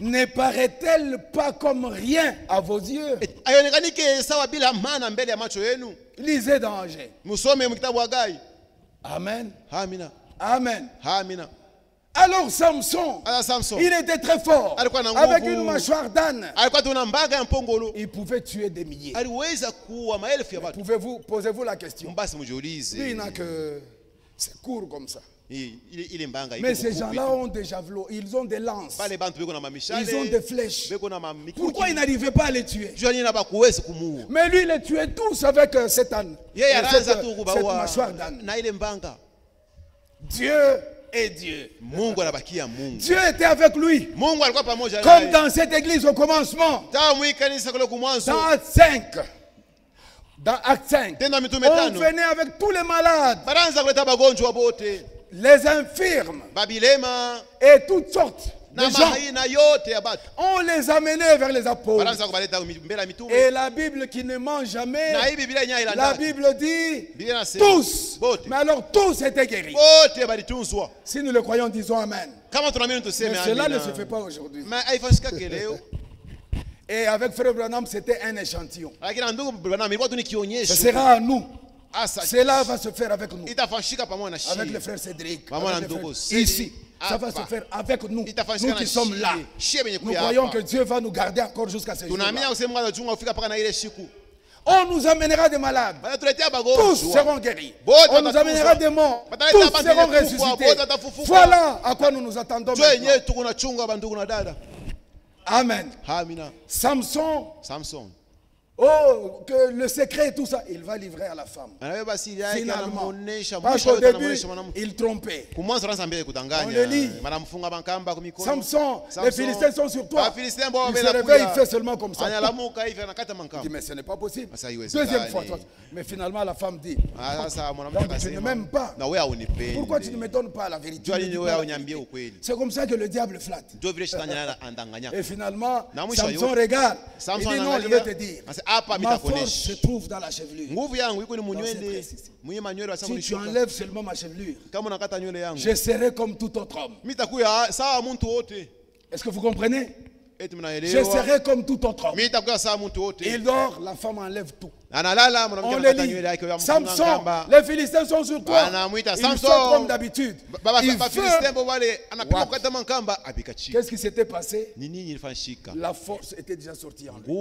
Ne paraît-elle pas comme rien à vos yeux? Lisez dans Agé. Amen. Amen. Alors Samson, il était très fort. Avec une mâchoire d'âne, il pouvait tuer des milliers. Posez-vous la question. Lui, il n'a que... C'est court comme ça. Mais ces gens-là ont des javelots, ils ont des lances, ils ont des flèches. Pourquoi ils n'arrivaient pas à les tuer? Mais lui, il les tuait tous avec cet âne, cette mâchoire d'âne. Dieu est Dieu. Dieu était avec lui. Comme dans cette église au commencement. Dans Acte 5, on venait avec tous les malades, les infirmes et toutes sortes de gens. On les amenait vers les apôtres. Et la Bible qui ne ment jamais, la Bible dit tous. Mais alors tous étaient guéris. Si nous le croyons, disons Amen. Mais cela ne se fait pas aujourd'hui. Et avec Frère Branham, c'était un échantillon. Ce sera à nous. Cela va se faire avec nous. Avec le frère Cédric. Ici. Ça va se faire avec nous. Nous qui sommes là. Nous croyons que Dieu va nous garder encore jusqu'à ce jour. On nous amènera des malades. Tous seront guéris. On nous amènera des morts. Tous seront ressuscités. Voilà à quoi nous nous attendons maintenant. Amen. Samson. Oh, que le secret et tout ça, il va livrer à la femme. Finalement, parce qu'au début, il trompait. On le lit. Samson, les Philistins sont sur toi. Il se réveille, il fait seulement comme ça. Il dit, mais ce n'est pas possible. Deuxième fois. Mais finalement, la femme dit, donc, tu ne m'aimes pas. Pourquoi tu ne me donnes pas la vérité? C'est comme ça que le diable flatte. Et finalement, Samson regarde. Il dit, non, je vais te dire. Ma force se trouve dans la chevelure. Si tu enlèves seulement ma chevelure, je serai comme tout autre homme. Est-ce que vous comprenez? Je serai comme tout autre homme. Il dort, la femme enlève tout. On le lit. Samson, les Philistins sont sur toi. Ils sont comme d'habitude. Qu'est-ce qui s'était passé? La force était déjà sortie en lui.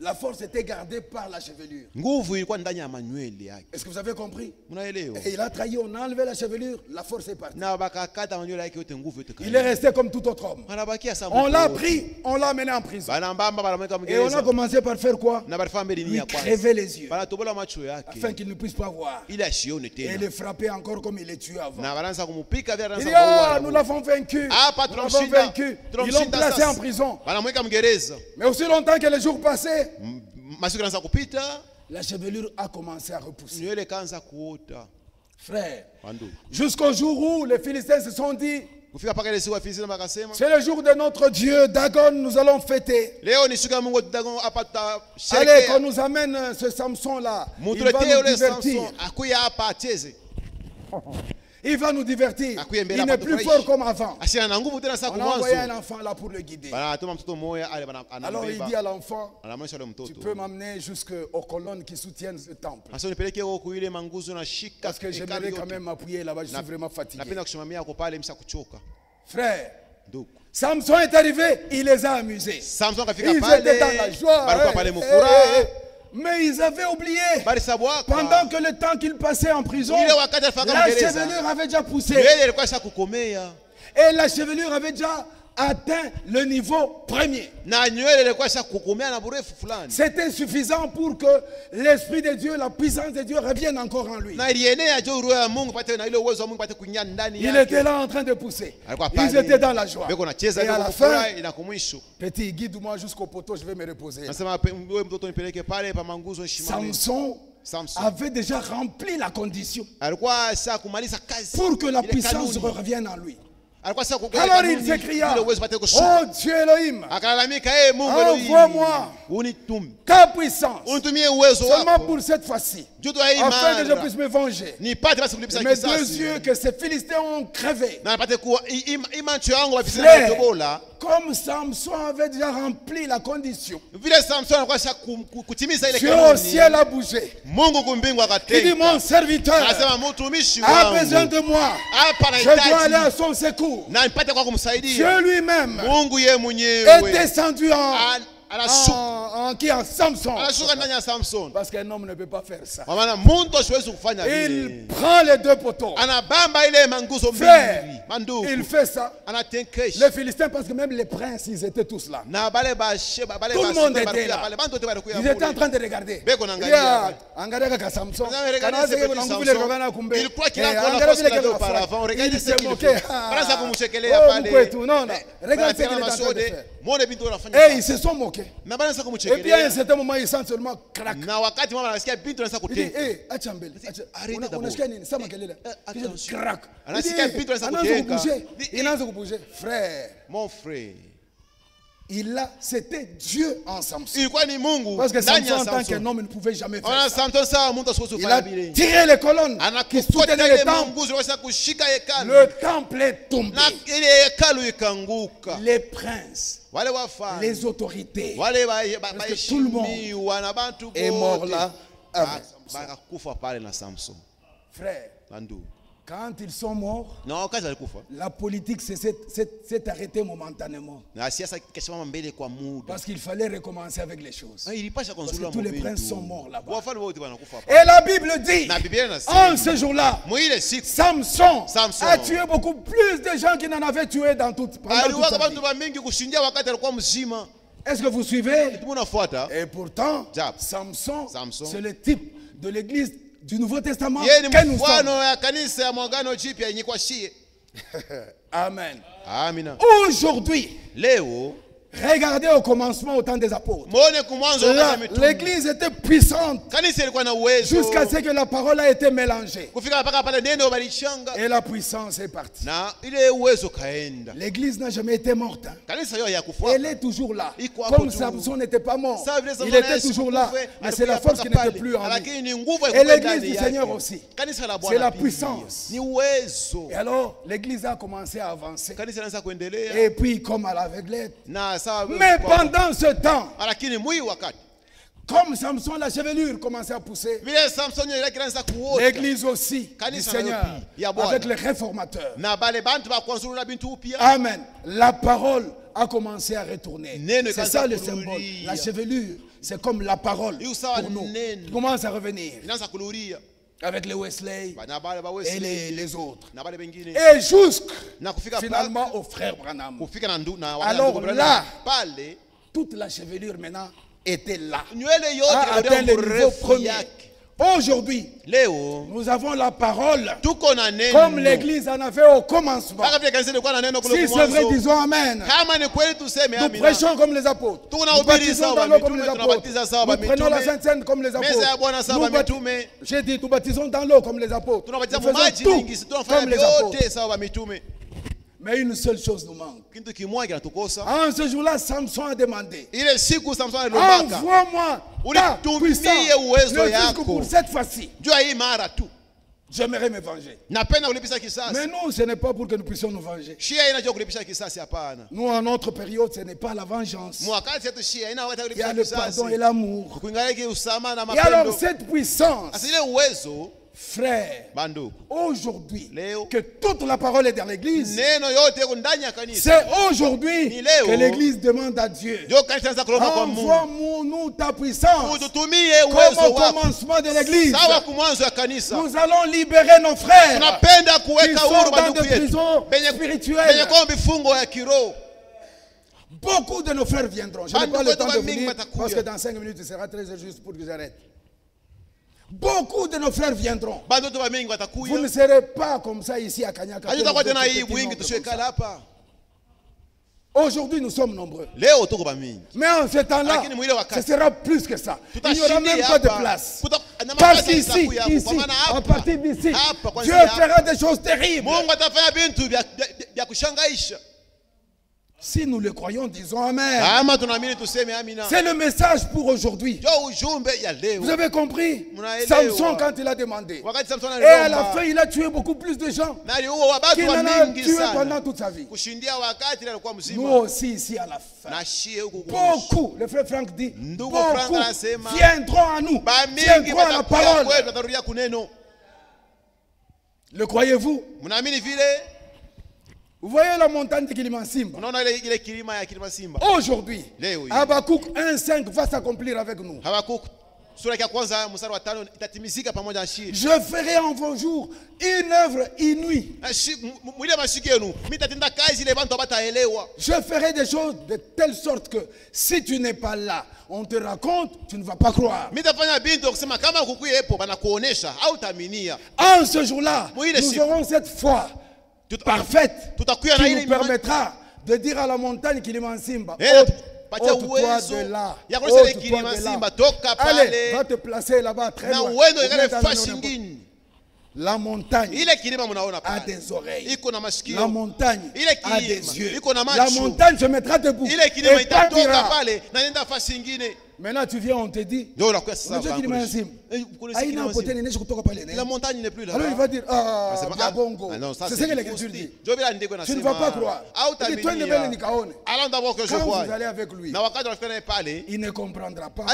La force était gardée par la chevelure. Est-ce que vous avez compris? Et il a trahi, on a enlevé la chevelure, la force est partie. Il est resté comme tout autre homme. On l'a pris, on l'a amené en prison. Et on a commencé par faire quoi? Lui crever les yeux, afin qu'il ne puisse pas voir. Et le frapper encore comme il est tué avant. Il dit, ah, nous l'avons vaincu. Nous l'avons vaincu. Ils l'ont placé en prison. Mais aussi longtemps que les jours passaient, la chevelure a commencé à repousser. Frère, jusqu'au jour où les Philistins se sont dit, c'est le jour de notre Dieu, Dagon, nous allons fêter. Allez, qu'on nous amène ce Samson-là. Il va nous divertir. Il va nous divertir. Il n'est plus fort comme avant. On a envoyé un enfant là pour le guider. Alors il dit à l'enfant, tu peux m'amener jusqu'aux colonnes qui soutiennent ce temple. Parce que j'aimerais quand même m'appuyer là-bas, je suis vraiment fatigué. Frère, Samson est arrivé, il les a amusés. Ils étaient dans la joie. Mais ils avaient oublié, pendant que le temps qu'ils passaient en prison, la chevelure avait déjà poussé. Et la chevelure avait déjà atteint le niveau premier. C'était suffisant pour que l'Esprit de Dieu, la puissance de Dieu revienne encore en lui. Il était là en train de pousser. Ils étaient dans la joie. Et à la fin, petit, guide-moi jusqu'au poteau, je vais me reposer. Samson avait déjà rempli la condition pour que la puissance revienne en lui. Alors il s'écria, oh Dieu Elohim, envoie-moi ta puissance, seulement pour cette fois-ci, afin que je puisse me venger. Mes deux yeux que ces Philistins ont crevé. Comme Samson avait déjà rempli la condition, Dieu au ciel a bougé. Il dit, mon serviteur a besoin de moi. Je dois aller à son secours. Dieu lui-même est descendu en Samson. Parce qu'un homme ne peut pas faire ça. Il prend les deux poteaux. Frère, il fait ça. Les Philistins, parce que même les princes, ils étaient tous là. Tout le monde était là. Ils étaient en train de regarder. Il croit qu'il a encore la force auparavant. Regardez ce qu'il fait. Non, regarde ce qu'il est en train de faire. Et ils se sont moqués. Et puis à un certain moment, ils sentent seulement crack. Il dit, hé, Achambel, unasikia nini? Sama kelele. Crack. Il n'a pas bougé. Frère, mon frère, c'était Dieu en Samson. Parce que Samson, en tant qu'un homme, ne pouvait jamais faire ça. Il a tiré les colonnes qui soutenaient le temple. Le temple est tombé. Les princes, les autorités, parce que tout le monde est mort là. Frère, Quand ils sont morts, la politique s'est arrêtée momentanément. Parce qu'il fallait recommencer avec les choses. Parce que tous les princes sont morts là-bas. Et la Bible dit, en ce jour-là, Samson a tué beaucoup plus de gens qu'il n'en avait tué dans toute sa vie. Est-ce que vous suivez? Et pourtant, Samson, c'est le type de l'église du Nouveau Testament que nous sommes. Amen. Aujourd'hui, regardez au commencement au temps des apôtres. L'église était puissante jusqu'à ce que la parole a été mélangée. Et la puissance est partie. L'église n'a jamais été morte. Elle est toujours là. Comme Samson n'était pas mort, il était toujours là. Mais c'est la force qui n'était plus en lui. Et l'église du Seigneur aussi. C'est la puissance. Et alors, l'église a commencé à avancer. Et puis, comme à l'aveuglette. Mais pendant ce temps, comme Samson, la chevelure commençait à pousser, l'église aussi du Seigneur, avec les réformateurs. Amen. La parole a commencé à retourner. C'est ça le symbole. La chevelure, c'est comme la parole pour nous. Il commence à revenir. Avec les Wesley et les autres. Et jusqu'à finalement au frère Branham. Alors là, toute la chevelure maintenant était là. A atteint le niveau premier. Aujourd'hui, nous avons la parole comme l'église en avait au commencement. Si c'est vrai, disons Amen. Nous prêchons comme les apôtres. Nous baptisons dans l'eau comme les apôtres. Nous prenons la Sainte Seine comme les apôtres. J'ai dit, nous baptisons dans l'eau comme les apôtres. Nous faisons tout comme les apôtres. Mais une seule chose nous manque. En ce jour-là, Samson a demandé, envoie-moi ta puissance, ne fût que pour cette fois-ci. J'aimerais me venger. Mais nous, ce n'est pas pour que nous puissions nous venger. Nous, en notre période, ce n'est pas la vengeance. Il y a le pardon et l'amour. Et alors, cette puissance, frère, aujourd'hui, que toute la parole est dans l'église, c'est aujourd'hui que l'église demande à Dieu, envoie-nous ta puissance comme au commencement de l'église. Nous allons libérer nos frères qui sont dans des prisons spirituelles. Beaucoup de nos frères viendront. Je n'ai pas le temps de venir parce que dans 5 minutes, il sera très juste pour que j'arrête. Beaucoup de nos frères viendront. Vous ne serez pas comme ça ici à Kanyaka. Aujourd'hui, nous sommes nombreux. Mais en ce temps-là, ce sera plus que ça. Il n'y aura même pas de place. Parce qu'ici, à partir d'ici, Dieu fera des choses terribles. Si nous le croyons, disons Amen. C'est le message pour aujourd'hui. Vous avez compris? Samson, quand il a demandé, et à la fin, il a tué beaucoup plus de gens qu'il en a tué pendant toute sa vie. Nous aussi, ici, à la fin, beaucoup, le frère Franck dit, beaucoup viendront à nous, viendront à la parole. Le croyez-vous? Vous voyez la montagne de Kilimansimba. Aujourd'hui, Habakkuk 1:5 va s'accomplir avec nous. Je ferai en vos jours une œuvre inouïe. Je ferai des choses de telle sorte que si tu n'es pas là, on te raconte, tu ne vas pas croire. En ce jour-là, nous aurons cette foi parfaite qui nous permettra de dire à la montagne Kilimansimba, ôte-toi de là, ôte-toi de là. Allez, va te placer là-bas très loin. La montagne a des oreilles. La montagne a des yeux. La montagne se mettra debout et partira. Maintenant tu viens, on te dit, Kilimansimba, La montagne n'est plus là. Alors il va dire, c'est ce que l'Écriture dit. Tu ne vas pas croire. Il dit, toi ne veux pas. Quand vous allez avec lui, il ne comprendra pas.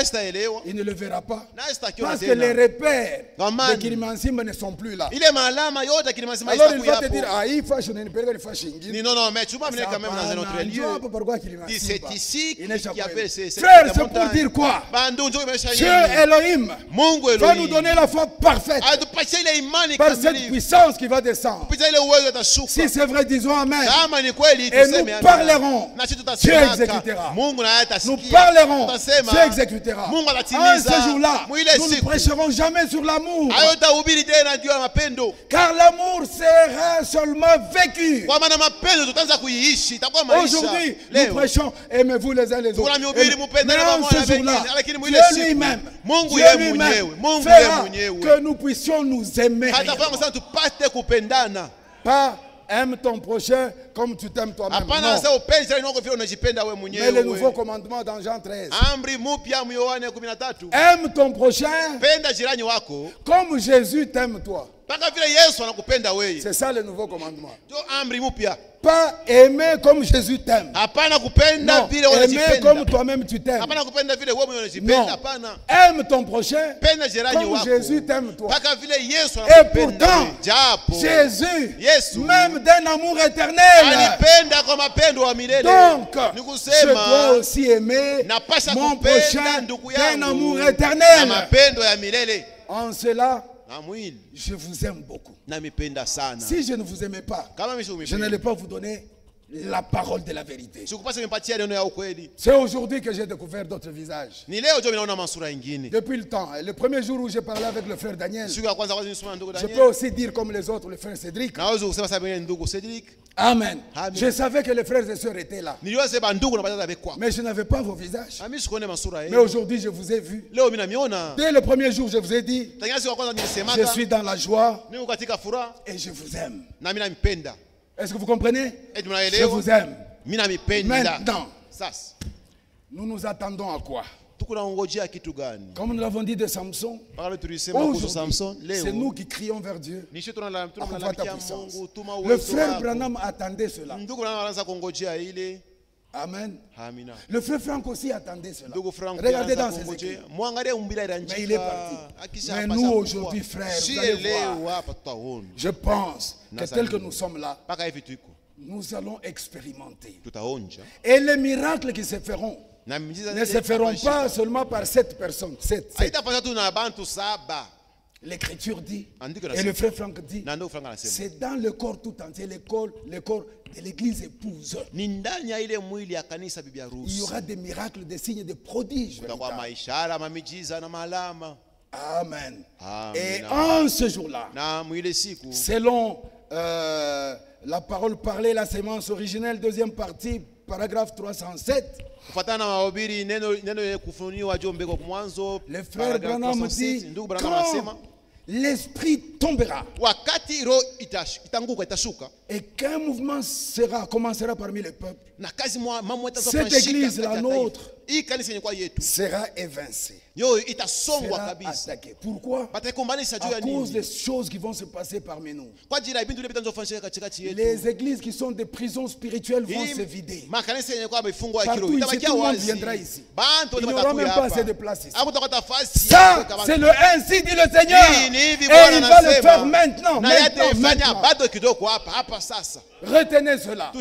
Il ne le verra pas. Parce que les repères de Kilimansimba ne sont plus là. Alors il va te dire, il fâche, on ne peut pas le fâcher. Non, mais tu vas venir quand même dans un autre lieu. C'est ici qu'il y avait ces... Frère, c'est pour dire quoi? Dieu Elohim va nous donner la foi parfaite par cette puissance qui va descendre. Si c'est vrai, disons Amen. Et nous parlerons, Dieu exécutera. Nous parlerons, Dieu exécutera. En ce jour-là, nous ne prêcherons jamais sur l'amour. Car l'amour sera seulement vécu. Aujourd'hui, nous prêchons, aimez-vous les uns les autres. Mais en ce jour-là, Dieu lui-même fera que nous puissions nous aimer. Pas aime ton prochain comme tu t'aimes toi-même. Mais le nouveau commandement dans Jean 13. Aime ton prochain comme Jésus t'aime toi. C'est ça le nouveau commandement. Pas aimer comme Jésus t'aime. Non, aimer comme toi-même tu t'aimes. Non, aime ton prochain comme Jésus t'aime toi. Et pourtant, Jésus même d'un amour éternel. Donc, je dois aussi aimer mon prochain d'un amour éternel. En cela, je vous aime beaucoup. Si je ne vous aimais pas, je n'allais pas vous donner la parole de la vérité. C'est aujourd'hui que j'ai découvert d'autres visages. Depuis le temps, le premier jour où j'ai parlé avec le frère Daniel, je peux aussi dire comme les autres, le frère Cédric. Amen. Je savais que les frères et sœurs étaient là. Mais je n'avais pas vos visages. Mais aujourd'hui, je vous ai vu. Dès le premier jour, je vous ai dit, je suis dans la joie et je vous aime. Est-ce que vous comprenez? Je vous aime. Maintenant, nous nous attendons à quoi? Comme nous l'avons dit de Samson, c'est nous qui crions vers Dieu. Le frère Branham attendait cela. Amen. Le frère Franck aussi attendait cela. Regardez dans ses écrits. Mais il est parti. Mais nous aujourd'hui, frères, vous allez voir, je pense que tel que nous sommes là, nous allons expérimenter. Et les miracles qui se feront ne se feront pas seulement par cette personne. L'Écriture dit, et le frère Franck dit, c'est dans le corps tout entier, le corps de l'Église épouse. Il y aura des miracles, des signes, des prodiges. Amen. Et en ce jour-là, selon la parole parlée, la sémence originelle, deuxième partie, paragraphe 307, le frère Branham dit, quand l'esprit tombera et qu'un mouvement commencera parmi les peuples, cette église, la nôtre, sera évincée, sera attaquée. Pourquoi? À cause des choses qui vont se passer parmi nous. Les églises qui sont des prisons spirituelles vont se vider. Partout ici, tout le monde viendra ici. Il n'y aura même pas assez de place ici. Ça, c'est le ainsi dit le Seigneur. Et il va le faire maintenant. Retenez cela.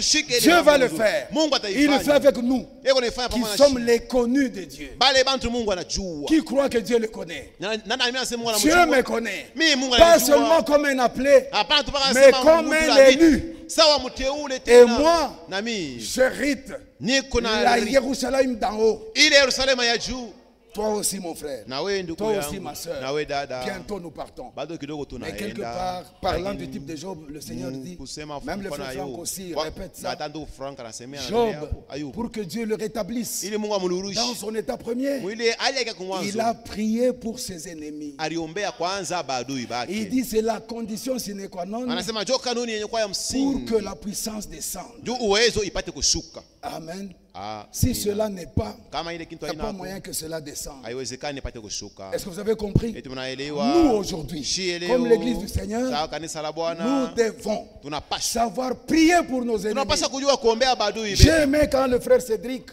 Dieu va le faire. Il le fait avec nous qui sommes les connus de Dieu. Qui croit que Dieu le connaît? Dieu me connaît. Pas seulement comme un appelé, mais comme un élu. Et moi, j'hérite la Jérusalem d'en haut. Toi aussi mon frère, toi aussi ma soeur, bientôt nous partons. Mais quelque part, parlant du type de Job, le Seigneur dit, même le frère Franck aussi répète ça, Job, pour que Dieu le rétablisse dans son état premier, il a prié pour ses ennemis. Il dit c'est la condition sine qua non pour que la puissance descende. Amen. Si cela n'est pas, il n'y a pas moyen que cela descende. Est-ce que vous avez compris? Nous aujourd'hui, comme l'église du Seigneur, nous devons savoir prier pour nos ennemis. J'ai aimé quand le frère Cédric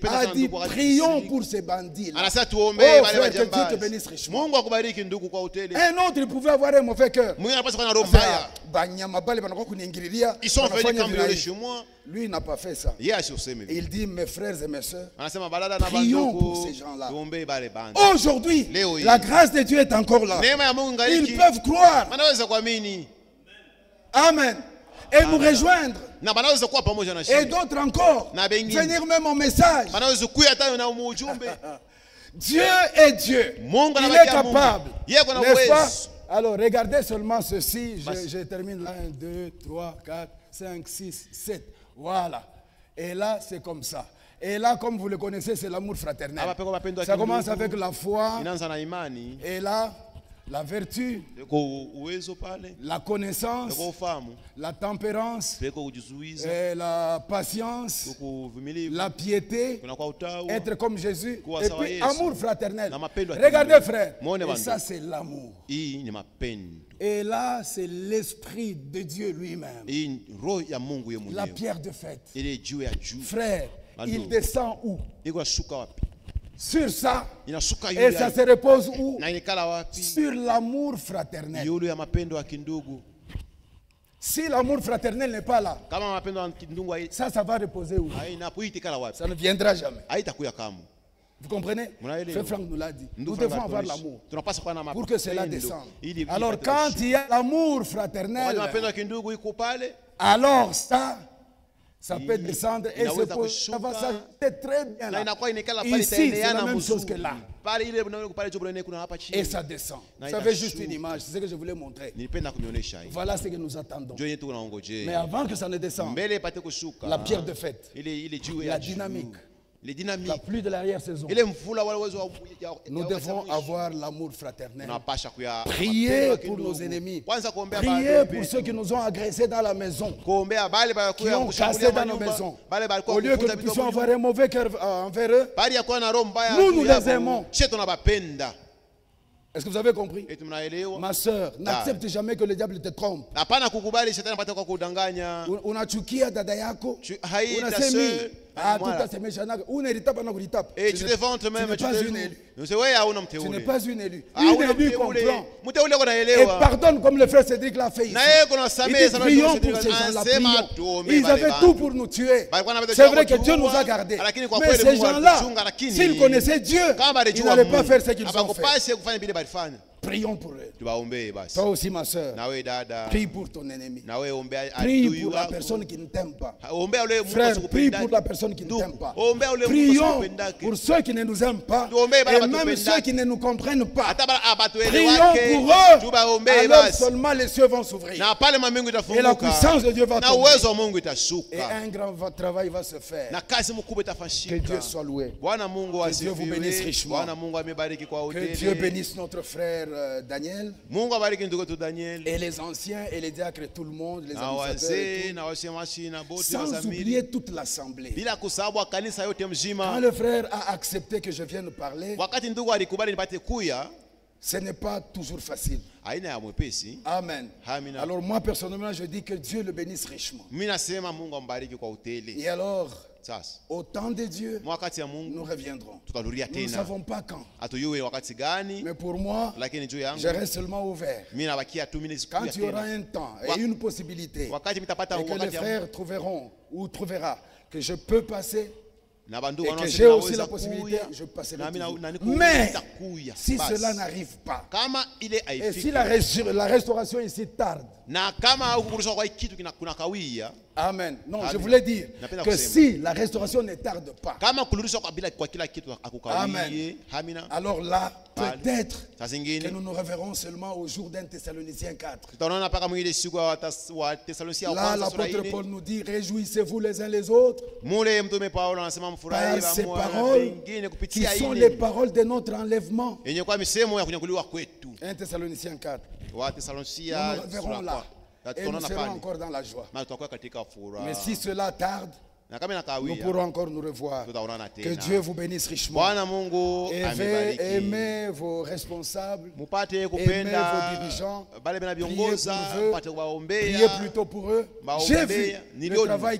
a dit prions pour ces bandits là. Oh frère, que Dieu te bénisse richement. Un autre il pouvait avoir un mauvais cœur. Ils sont venus cambrioler chez moi. Lui n'a pas fait ça. Il dit mes frères et mes sœurs, prions pour ces gens là. Aujourd'hui la grâce de Dieu est encore là. Ils peuvent croire. Amen. Et nous rejoindre. Et d'autres encore. Venir même en message. Dieu est Dieu. Il est capable. N'est-ce pas? Alors regardez seulement ceci. Je termine là. 1, 2, 3, 4, 5, 6, 7. Voilà. Et là, c'est comme ça. Et là, comme vous le connaissez, c'est l'amour fraternel. Ça commence avec la foi. Et là, la vertu, la connaissance, la tempérance, la patience, la piété, être comme Jésus, et puis amour fraternel. Regardez frère, et ça c'est l'amour. Et là c'est l'esprit de Dieu lui-même. La pierre de fête. Frère, il descend où? Sur ça, et ça se repose où? Sur l'amour fraternel. Si l'amour fraternel n'est pas là, ça va reposer où? Ça ne viendra jamais. Vous comprenez? Frère Franck nous l'a dit. Nous devons avoir l'amour pour que cela descende. Alors quand il y a l'amour fraternel, alors ça peut descendre et ça va s'ajouter très bien là. Ici, c'est la même chose que là. Et ça descend. Vous avez juste une image, c'est ce que je voulais montrer. Voilà ce que nous attendons. Mais avant que ça ne descende, la pierre de fête, la dynamique, la pluie de l'arrière-saison, nous devons avoir l'amour fraternel. Prier pour nos ennemis. Prier pour ceux qui nous ont agressés dans la maison, qui ont cassé dans nos maisons. Au lieu que nous puissions avoir un mauvais cœur envers eux, nous les aimons. Est-ce que vous avez compris? Ma soeur, n'accepte jamais que le diable te trompe. Unachukia dada yako, unasemi et tu te vantes même, tu n'es pas une élue. Une élue comprend et pardonne comme le frère Cédric l'a fait ici. Il dit prions pour ces gens-là, prions. Ils avaient tout pour nous tuer. C'est vrai que Dieu nous a gardés. Mais ces gens-là, s'ils connaissaient Dieu, ils n'allaient pas faire ce qu'ils ont fait. Prions pour eux. Toi aussi ma soeur, prie pour ton ennemi. Prie pour la personne qui ne t'aime pas. Frère, prie pour la personne qui ne t'aime pas. Prions pour ceux qui ne nous aiment pas et même ceux qui ne nous comprennent pas. Prions pour eux. Alors seulement les cieux vont s'ouvrir et la puissance de Dieu va tomber et un grand travail va se faire. Que Dieu soit loué. Que Dieu vous bénisse richement. Que Dieu bénisse notre frère Daniel et les anciens et les diacres, tout le monde, les administrateurs, sans oublier toute l'assemblée. Quand le frère a accepté que je vienne parler, ce n'est pas toujours facile. Amen. Alors moi personnellement je dis que Dieu le bénisse richement. Et alors au temps de Dieu, nous reviendrons. Nous ne savons pas quand. Mais pour moi, je reste seulement ouvert. Quand il y aura un temps et une possibilité, et que les frères trouveront ou trouvera que je peux passer, et que j'ai aussi la possibilité, je passerai toujours. Mais si cela n'arrive pas, et si la restauration ici tarde, amen. Non, je voulais dire que si la restauration ne tarde pas, amen, alors là, peut-être que nous nous reverrons seulement au jour d'un Thessaloniciens 4. Là, l'apôtre Paul nous dit, réjouissez-vous les uns les autres par ces paroles qui sont les paroles de notre enlèvement. 1 Thessaloniciens 4. Nous nous reverrons là. Et nous serons encore dans la joie. Mais si cela tarde, nous pourrons encore nous revoir. Que Dieu vous bénisse richement. Aimez vos responsables, aimez vos dirigeants, priez pour eux, priez plutôt pour eux. J'ai vu le travail